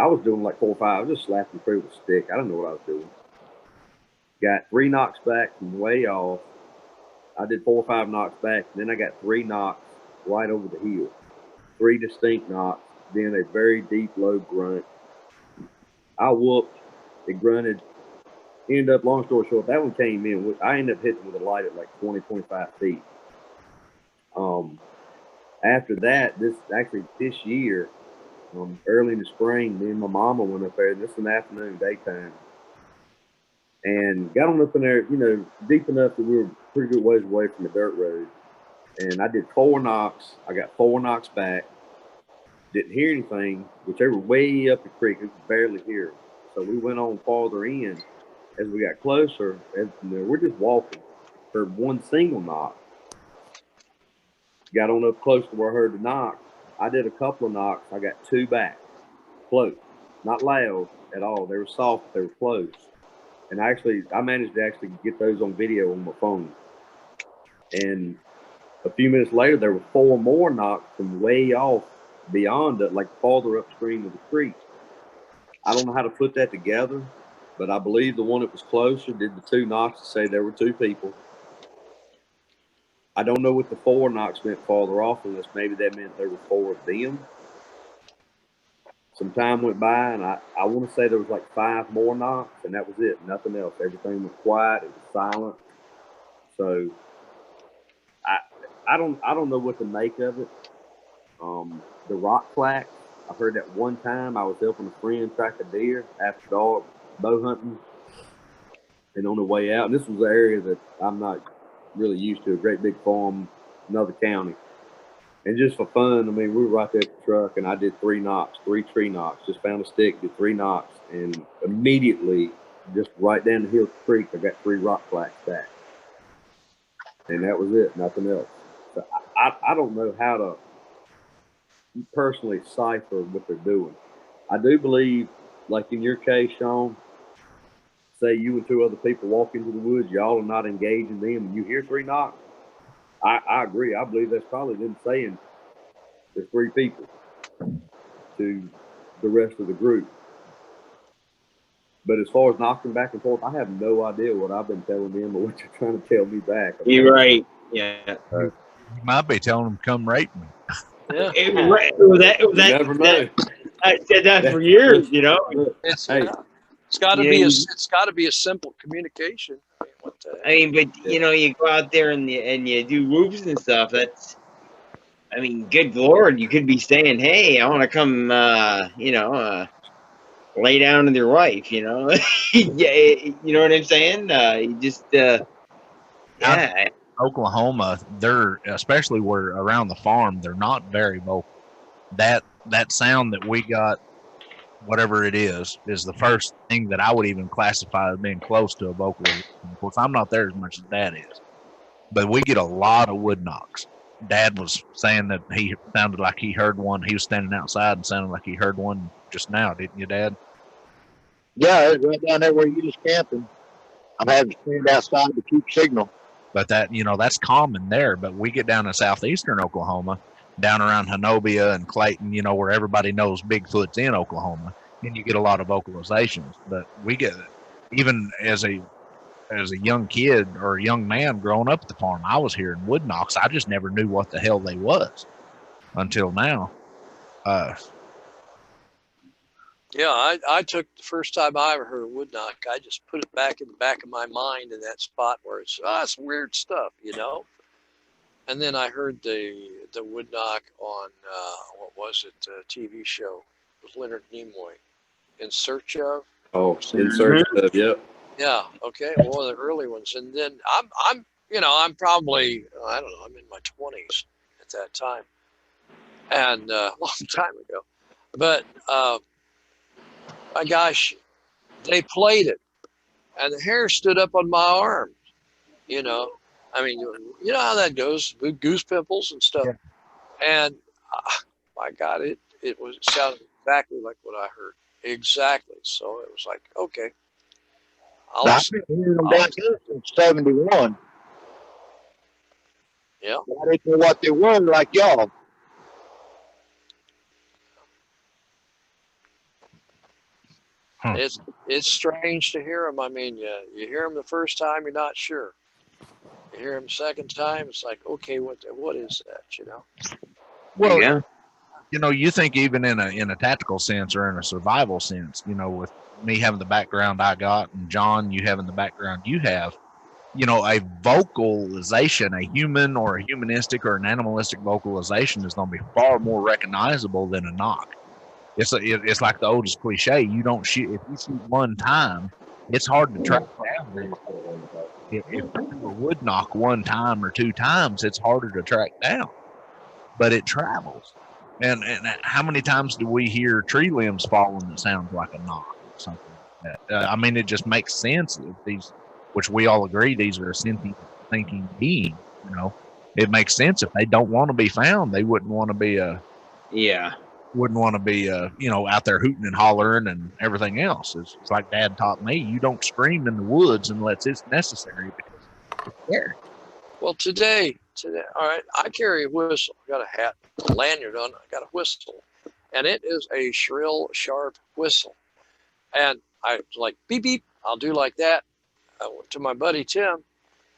was doing like 4 or 5. I was just slapping through with a stick. I don't know what I was doing. Got 3 knocks back from way off. I did 4 or 5 knocks back. Then I got 3 knocks right over the heel. 3 distinct knocks. Then a very deep, low grunt. I whooped. It grunted. Ended up, long story short, that one came in. I ended up hitting with a light at like 20, 25 feet. After that, this year, early in the spring, me and my mama went up there. This was an afternoon, daytime. And got on up in there, deep enough that we were pretty good ways away from the dirt road. And I did 4 knocks. I got 4 knocks back. Didn't hear anything, which they were way up the creek. We could barely hear them. So we went on farther in. As we got closer, we're just walking. Heard one single knock. Got on up close to where I heard the knock. I did a couple of knocks. I got 2 back. Close. Not loud at all. They were soft. They were close. And I managed to actually get those on video on my phone. And a few minutes later, there were 4 more knocks from way off beyond it, like farther upstream of the creek. I don't know how to put that together, but I believe the one that was closer did the 2 knocks to say there were 2 people. I don't know what the 4 knocks meant farther off unless maybe that meant there were 4 of them. Some time went by, and I want to say there was like 5 more knocks, and that was it. Nothing else. Everything was quiet. It was silent. So I don't know what to make of it. The rock clacks. I heard that one time I was helping a friend track a deer after dark, bow hunting, and on the way out. And this was an area that I'm not really used to, a great big farm, another county. And just for fun, I mean, we were right there at the truck, and I did 3 knocks, 3 tree knocks. Just found a stick, did 3 knocks, and immediately, just right down the hill of the creek, I got 3 rock clacks back. And that was it, nothing else. So I don't know how to personally cipher what they're doing. I do believe, like in your case, Shawn, say you and 2 other people walk into the woods, y'all are not engaging them, and you hear 3 knocks. I agree. I believe that's probably them saying there's 3 people to the rest of the group. But as far as knocking back and forth, I have no idea what I've been telling them or what you're trying to tell me back. You're right. Yeah. You might be telling them, come rape me. Yeah. You never know. I said that for years, It's got to be a simple communication. I mean, but you go out there and you do whoops and stuff. Good Lord, you could be saying, "Hey, I want to come," lay down with your wife, you know. Yeah, you know what I'm saying? You just yeah. Oklahoma, they're especially where around the farm, they're not very vocal. That sound that we got, whatever it is the first thing that I would even classify as being close to a vocalization. Of course, I'm not there as much as Dad is, but we get a lot of wood knocks. Dad was saying that he sounded like he heard one. He was standing outside and sounded like he heard one just now, didn't you, Dad? Yeah, it's right down there where you was camping. I'm having to stand outside to keep signal. But that, that's common there. But we get down to southeastern Oklahoma, down around Honobia and Clayton, where everybody knows Bigfoot's in Oklahoma, and you get a lot of vocalizations. But we get, even as a young kid or a young man growing up at the farm, I was hearing wood knocks. I just never knew what the hell they was until now. Yeah, I took the first time I ever heard a wood knock, I just put it back in the back of my mind in that spot where it's weird stuff, And then I heard the wood knock on what was it, TV show with Leonard Nimoy, In Search of. Oh, In Search of, yep. Yeah, okay, one of the early ones. And then I'm probably, I don't know, I'm in my 20s at that time, and a long time ago. But my gosh, they played it, and the hair stood up on my arms. I mean, you know how that goes, with goose pimples and stuff. Yeah. And my God, it sounded exactly like what I heard. Exactly. So it was like, okay. I've been hearing them down here since 71. Yeah. I didn't know what they were like y'all. It's strange to hear them. I mean, you hear them the first time, you're not sure. You hear them the second time, it's like, okay, what is that? Well, yeah. You think even in a tactical sense or in a survival sense, with me having the background I got and John, you having the background you have, a vocalization, a human or a humanistic or an animalistic vocalization is going to be far more recognizable than a knock. It's like the oldest cliche. You don't shoot. If you shoot one time, it's hard to track down. If you would knock one time or two times, it's harder to track down. But it travels. And how many times do we hear tree limbs falling that sounds like a knock or something like that? I mean, it just makes sense. These, which we all agree, these are a sentient thinking being. It makes sense. If they don't want to be found, they wouldn't want to be out there hooting and hollering and everything else. It's like Dad taught me, you don't scream in the woods unless it's necessary because it's there. Well, today, all right, I carry a whistle. I got a hat, a lanyard on, I got a whistle. And it is a shrill, sharp whistle. And I was like, beep, beep, I'll do like that. I went to my buddy Tim,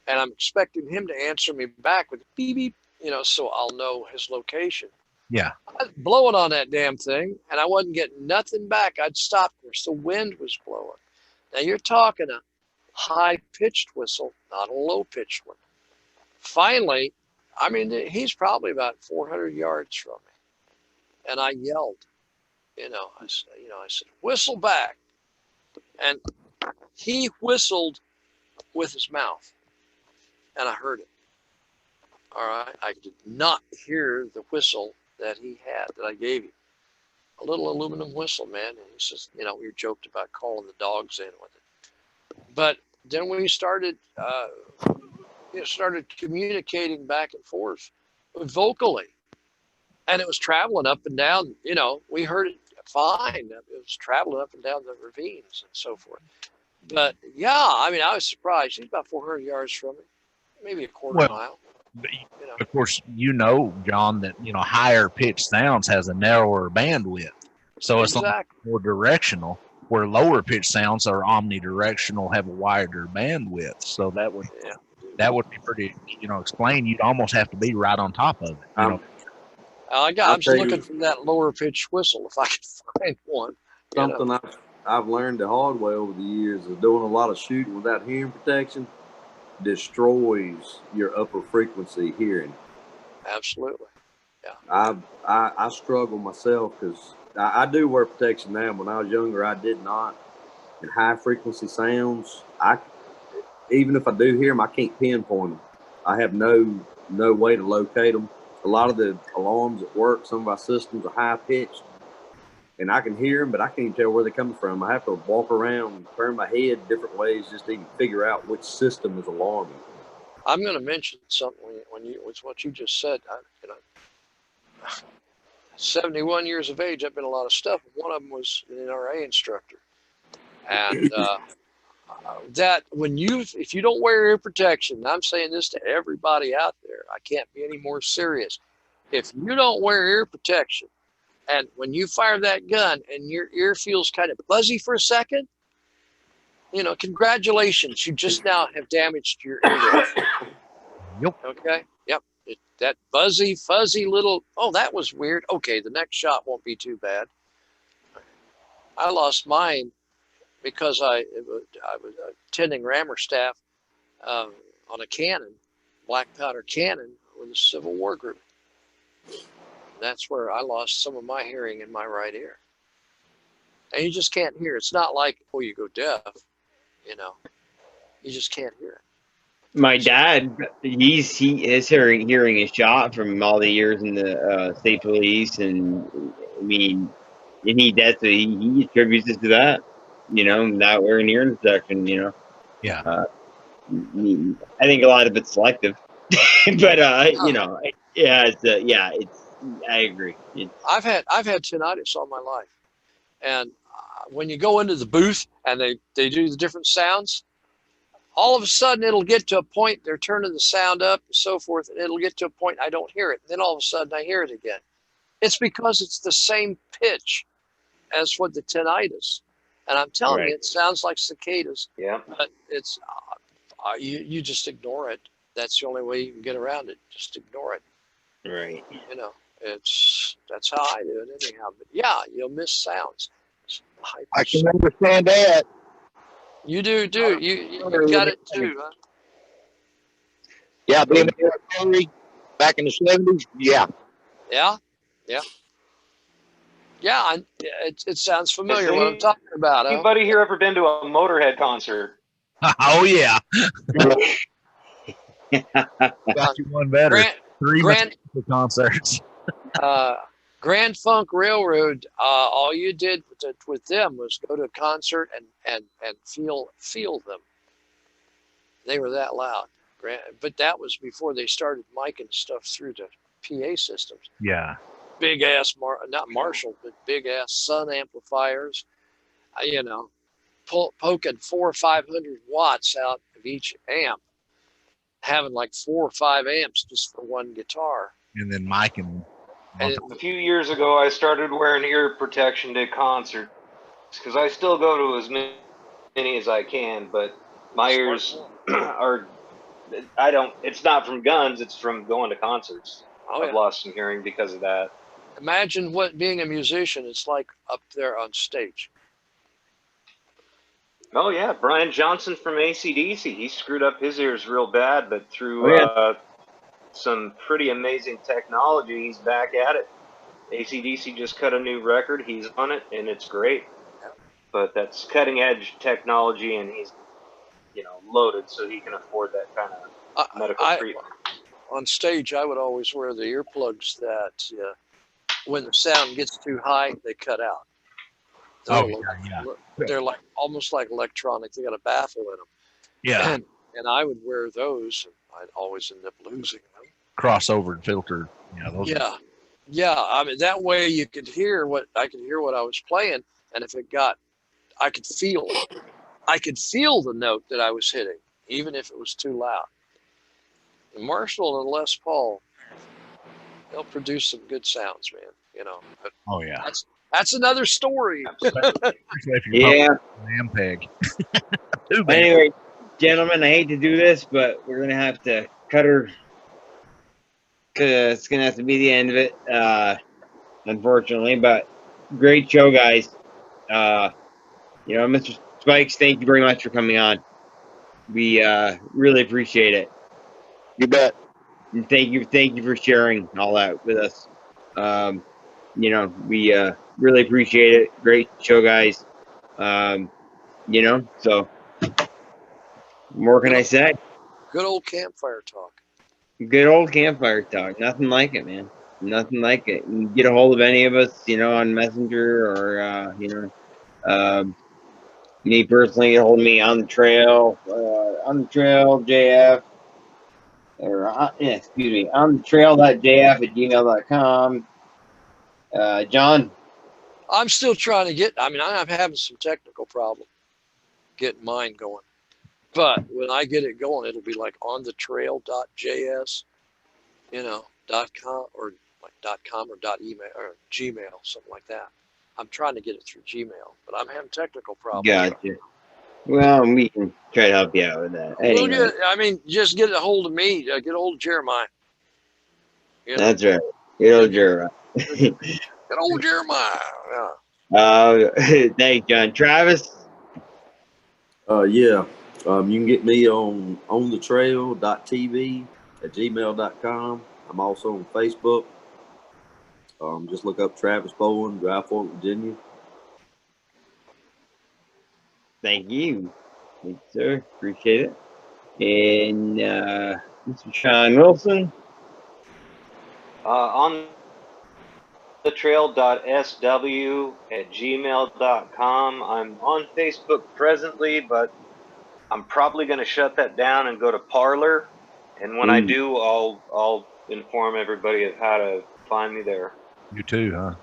and I'm expecting him to answer me back with beep, beep, so I'll know his location. Yeah. I was blowing on that damn thing, and I wasn't getting nothing back. I'd stopped because the wind was blowing. Now, you're talking a high-pitched whistle, not a low-pitched one. Finally, I mean, he's probably about 400 yards from me. And I yelled, I said, whistle back. And he whistled with his mouth, and I heard it. All right. I did not hear the whistle that he had, that I gave him. A little aluminum whistle, man. And he says, we joked about calling the dogs in with it. But then we started communicating back and forth vocally. And it was traveling up and down, we heard it fine. It was traveling up and down the ravines and so forth. But yeah, I mean, I was surprised. He's about 400 yards from me, maybe a quarter mile. Of course, John, that higher pitched sounds has a narrower bandwidth, so it's more directional. Where lower pitched sounds are omnidirectional, have a wider bandwidth. So that would be pretty, explain. You'd almost have to be right on top of it. I'm just looking for that lower pitched whistle if I can find one. Something I've learned the hard way over the years is doing a lot of shooting without hearing protection destroys your upper frequency hearing. Absolutely. Yeah. I struggle myself because I do wear protection now. When I was younger, I did not. And high frequency sounds, even if I do hear them, I can't pinpoint them. I have no way to locate them. A lot of the alarms at work, some of our systems are high pitched, and I can hear them, but I can't tell where they're coming from. I have to walk around and turn my head different ways just to even figure out which system is alarming. I'm going to mention something it's what you just said. 71 years of age, I've been a lot of stuff. One of them was an NRA instructor. And that if you don't wear ear protection, and I'm saying this to everybody out there, I can't be any more serious. If you don't wear ear protection, and when you fire that gun and your ear feels kind of buzzy for a second, congratulations, you just now have damaged your ear. Yep. Okay. Yep. That buzzy, fuzzy little, oh, that was weird. Okay, the next shot won't be too bad. I lost mine because I was attending rammer staff on a cannon, black powder cannon with a Civil War group. That's where I lost some of my hearing in my right ear. And you just can't hear. It's not like, oh, you go deaf, you just can't hear it. My dad, his hearing is shot from all the years in the state police, and I mean, and he attributes it to that, not wearing ear protection, Yeah. I think a lot of it's selective, but I agree. I've had tinnitus all my life, and when you go into the booth and they do the different sounds, all of a sudden it'll get to a point they're turning the sound up and so forth, and it'll get to a point I don't hear it. And then all of a sudden I hear it again. It's because it's the same pitch as what the tinnitus, and I'm telling you, it sounds like cicadas. Yeah. But it's you just ignore it. That's the only way you can get around it. Just ignore it. Right. That's how I do it anyhow. But yeah, you'll miss sounds. I can understand that. You do. You got it too, huh? Yeah, being in the military back in the 70s, yeah. Yeah. It sounds familiar what I'm talking about. Huh? Anybody here ever been to a Motorhead concert? Oh yeah. Got you one better. Three concerts. Grand Funk Railroad. All you did with them was go to a concert and feel them. They were that loud. But that was before they started micing stuff through the PA systems. Yeah. Big ass, not Marshall, but big ass Sun amplifiers. Poking 400 or 500 watts out of each amp, having like 4 or 5 amps just for one guitar. And then micing. A few years ago, I started wearing ear protection to concerts because I still go to as many as I can, but my ears are. It's not from guns. It's from going to concerts. I've lost some hearing because of that. Imagine what being a musician is like up there on stage. Oh yeah, Brian Johnson from AC/DC. He screwed up his ears real bad, but through some pretty amazing technology, he's back at it. AC/DC just cut a new record. He's on it, and it's great. But that's cutting edge technology, and he's loaded, so he can afford that kind of medical treatment. On stage, I would always wear the earplugs that when the sound gets too high, they cut out. They're like almost like electronic. They got a baffle in them. Yeah. And I would wear those, and I'd always end up losing them. Crossover filter. Yeah. I mean, that way you could hear what I was playing, and if it got, I could feel it. I could feel the note that I was hitting, even if it was too loud. The Marshall and Les Paul, they'll produce some good sounds, man. But that's another story. Yeah. Ampeg. Anyway, gentlemen, I hate to do this, but we're gonna have to cut her because it's gonna have to be the end of it, unfortunately. But great show, guys. Mr. Spikes, thank you very much for coming on. We really appreciate it. You bet. And thank you for sharing all that with us. We really appreciate it. Great show, guys. So more can I say? Good old campfire talk. Good old campfire talk. Nothing like it, man. Nothing like it. You can get a hold of any of us, on Messenger or, me personally, get a hold of me on the trail, JF, or, on the trail.jf@gmail.com. John? I'm still trying to get, I'm having some technical problem getting mine going. But when I get it going, it'll be like onthetrail.js, .com or like .com or .email or Gmail, something like that. I'm trying to get it through Gmail, but I'm having technical problems. Gotcha. Well, we can try to help you out with that. Anyway. Just get a hold of me. Get a hold of Jeremiah. That's right. Get old Jeremiah. Get old Jeremiah. Yeah. Thanks, John. Travis? Yeah. You can get me on onthetrail.tv@gmail.com. I'm also on Facebook. Just look up Travis Bowen, Dry Fork, Virginia. Thank you. Thanks, sir. Appreciate it. And Mr. Shawn Wilson? On the trail.sw@gmail.com. I'm on Facebook presently, but I'm probably going to shut that down and go to Parler. And when I do, I'll inform everybody of how to find me there. You too, huh?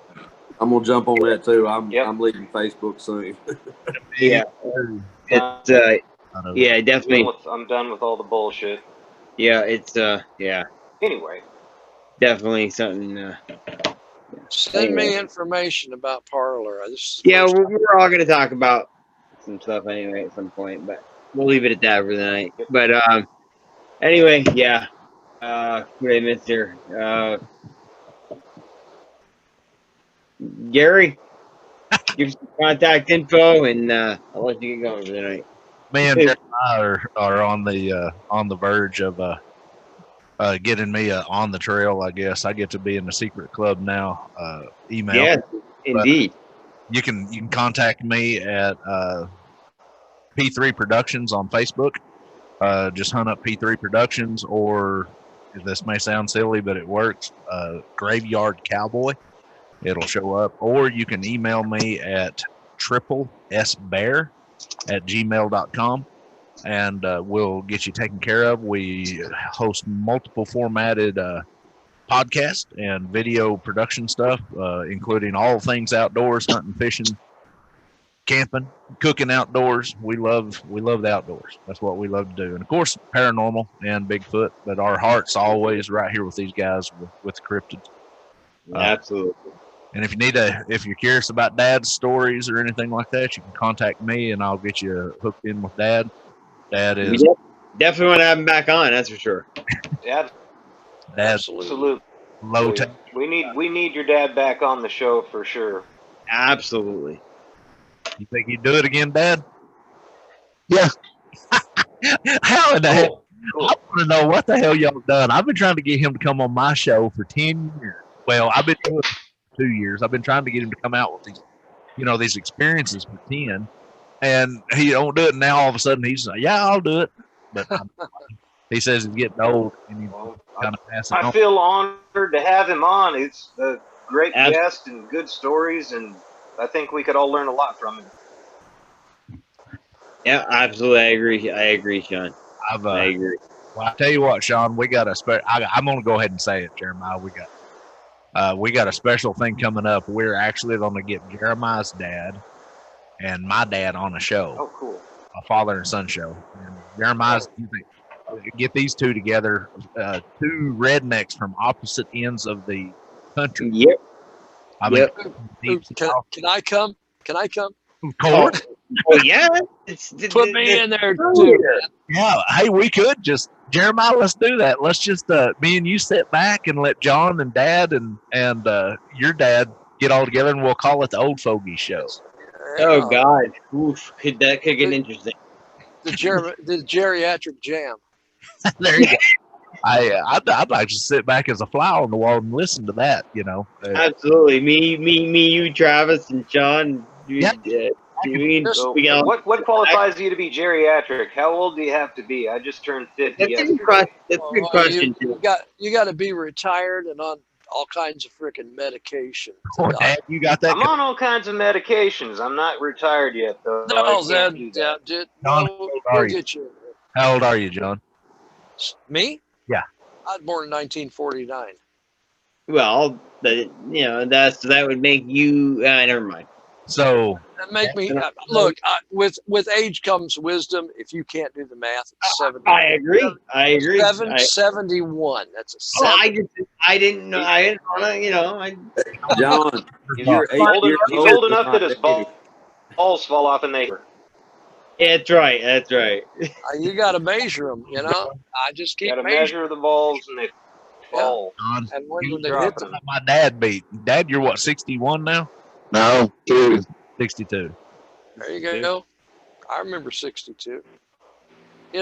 I'm gonna jump on that too. I'm leaving Facebook soon. Yeah. It's definitely. I'm done with all the bullshit. Yeah, it's Anyway. Definitely something. Send me information about Parler. We're all going to talk about some stuff anyway at some point, but we'll leave it at that for the night. But anyway, yeah. Great, Mr. Gary, give some contact info, and I'll let you get going for the night. Me and Jeremiah are on the verge of getting me on the trail. I guess I get to be in the secret club now. Email. Yes, indeed. You can contact me at P3 Productions on Facebook. Just hunt up P3 Productions, or this may sound silly, but it works. Graveyard Cowboy. It'll show up. Or you can email me at triplesbear@gmail.com. And we'll get you taken care of. We host multiple formatted podcast and video production stuff, including all things outdoors, hunting, fishing, camping, cooking outdoors. We love the outdoors. That's what we love to do. And of course, paranormal and Bigfoot, but our heart's always right here with these guys with cryptids. Absolutely. And if you're curious about Dad's stories or anything like that, you can contact me and I'll get you hooked in with Dad. Dad is definitely want to have him back on. That's for sure. Yeah, absolutely. Low tech. We need your dad back on the show for sure. Absolutely. You think he'd do it again, Dad? Yeah. How in the hell? Cool. I want to know what the hell y'all done. I've been trying to get him to come on my show for 10 years. Well, I've been doing it for 2 years. I've been trying to get him to come out with these experiences for 10. And he don't do it now. All of a sudden, he's like, "Yeah, I'll do it." But he says he's getting old, and he's kind of passing on. I feel honored to have him on. It's a great guest and good stories, and I think we could all learn a lot from him. Yeah, absolutely. I agree, Shawn. I agree. Well, I tell you what, Shawn, we got I'm going to go ahead and say it, Jeremiah. We got a special thing coming up. We're actually going to get Jeremiah's dad and my dad on a show. Oh, cool. A father and son show. And Jeremiah's, get these two together, two rednecks from opposite ends of the country. Yep. Can I come? Of course. Oh, yeah. Put me in there, too. Yeah. Hey, we could just, Jeremiah, let's do that. Let's just, me and you sit back and let John and Dad and your dad get all together, and we'll call it the Old Fogey Show. Oh, God. Oof. That could get interesting. The geriatric jam. There you go. I'd like to sit back as a fly on the wall and listen to that. You know. Absolutely. Me, you, Travis, and Shawn. Yeah. So what qualifies you to be geriatric? How old do you have to be? I just turned 50 That's a yesterday. good question. You got to be retired and on all kinds of freaking medication. Oh, Dad, you got that? I'm on all kinds of medications. I'm not retired yet, though. No, I can't do that. We'll get you. How old are you, John? Me? Yeah. I was born in 1949. Well, that would make you. Never mind. So that make me look. With age comes wisdom. If you can't do the math, it's 70. I agree. 71. That's a 7. I didn't know. I didn't want to. John, you're he's old enough that his balls fall off in the. That's right. That's right. You got to measure them. I just keep measure the balls and they fall. Yeah. And when they hit them, my dad beat. Dad, you're what, 61 now? No, 62. There you go. I remember 62.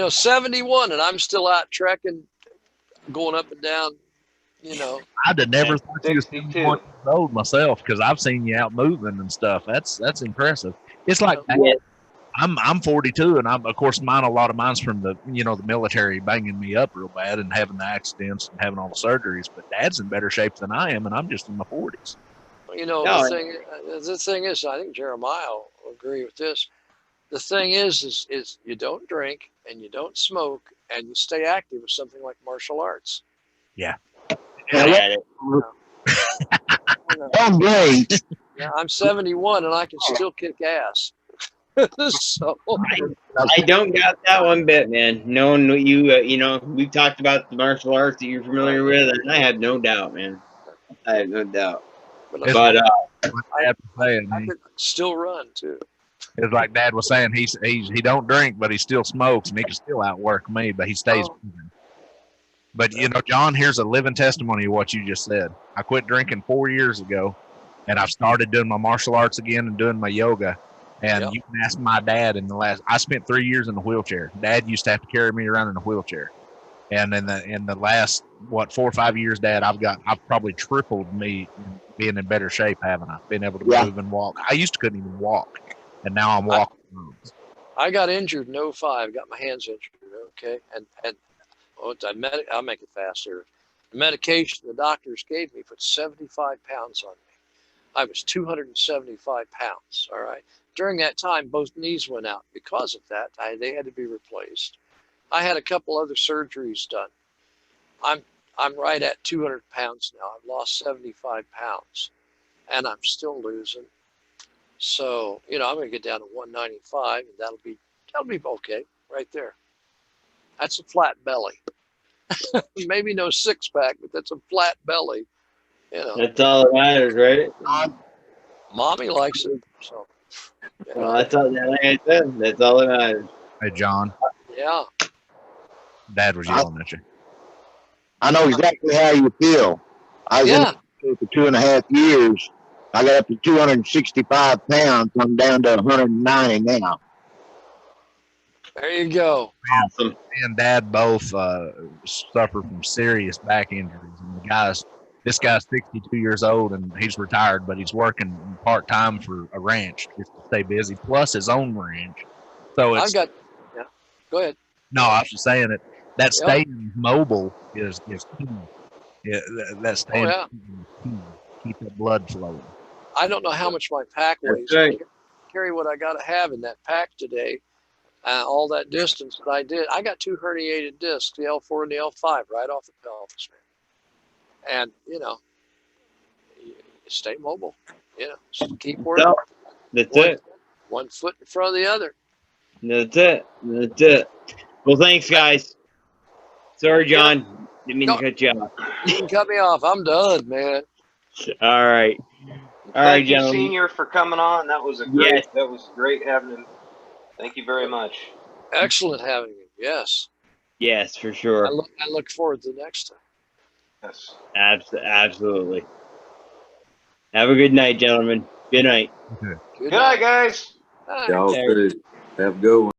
71, and I'm still out trekking, going up and down. I'd have never thought you were 61 years old myself because I've seen you out moving and stuff. That's impressive. It's like I'm 42, and of course a lot of mine's from the the military banging me up real bad and having the accidents and having all the surgeries. But Dad's in better shape than I am, and I'm just in my 40s. The thing is, I think Jeremiah will agree with this. The thing is you don't drink and you don't smoke and you stay active with something like martial arts. Yeah. I'm great. Yeah, I'm 71 and I can still kick ass. So I don't got that one bit, man. Knowing you, we've talked about the martial arts that you're familiar with, and I have no doubt, man. I have no doubt. But I can still run too. It's like Dad was saying, he don't drink, but he still smokes, and he can still outwork me, but he stays moving. But John, here's a living testimony of what you just said. I quit drinking 4 years ago, and I've started doing my martial arts again and doing my yoga. And you can ask my dad I spent 3 years in a wheelchair. Dad used to have to carry me around in a wheelchair. And in the last 4 or 5 years, Dad, I've probably tripled me being in better shape, haven't I? Been able to move and walk. I used to couldn't even walk, and now I'm walking. I got injured in 05, got my hands injured. Okay, and I'll make it faster. The medication the doctors gave me put 75 pounds on me. I was 275 pounds. All right. During that time, both knees went out. Because of that, they had to be replaced. I had a couple other surgeries done. I'm right at 200 pounds now. I've lost 75 pounds, and I'm still losing. So I'm going to get down to 195, and that'll be okay right there. That's a flat belly. Maybe no six pack, but that's a flat belly. That's all that matters, right? Mommy likes it. So. Well, like I said, that's all that matters. Hey, John. Yeah. Dad was yelling at you. I know exactly how you feel. I was in the for 2.5 years. I got up to 265 pounds. I'm down to 190 now. There you go. Awesome. Me and Dad both suffer from serious back injuries. And this guy's 62 years old and he's retired, but he's working part time for a ranch just to stay busy, plus his own ranch. So Go ahead. No, I was just saying that staying mobile is key. Yeah, that staying key. Keep the blood flowing. I don't know how much my pack weighs. Right. Carry what I got to have in that pack today. All that distance that I did. I got 2 herniated discs, the L4 and the L5, right off the pelvis, man. And, you stay mobile. Just keep working. That's it. 1 foot in front of the other. That's it. Well, thanks, guys. Sorry, John. Didn't mean to cut you off. You can cut me off. I'm done, man. All right. Thank you, Senior, for coming on. That was that was great having him. Thank you very much. Excellent having you. Yes. Yes, for sure. I look forward to the next time. Yes. Absolutely. Have a good night, gentlemen. Good night. Good night, guys. Y'all too. Have a good one.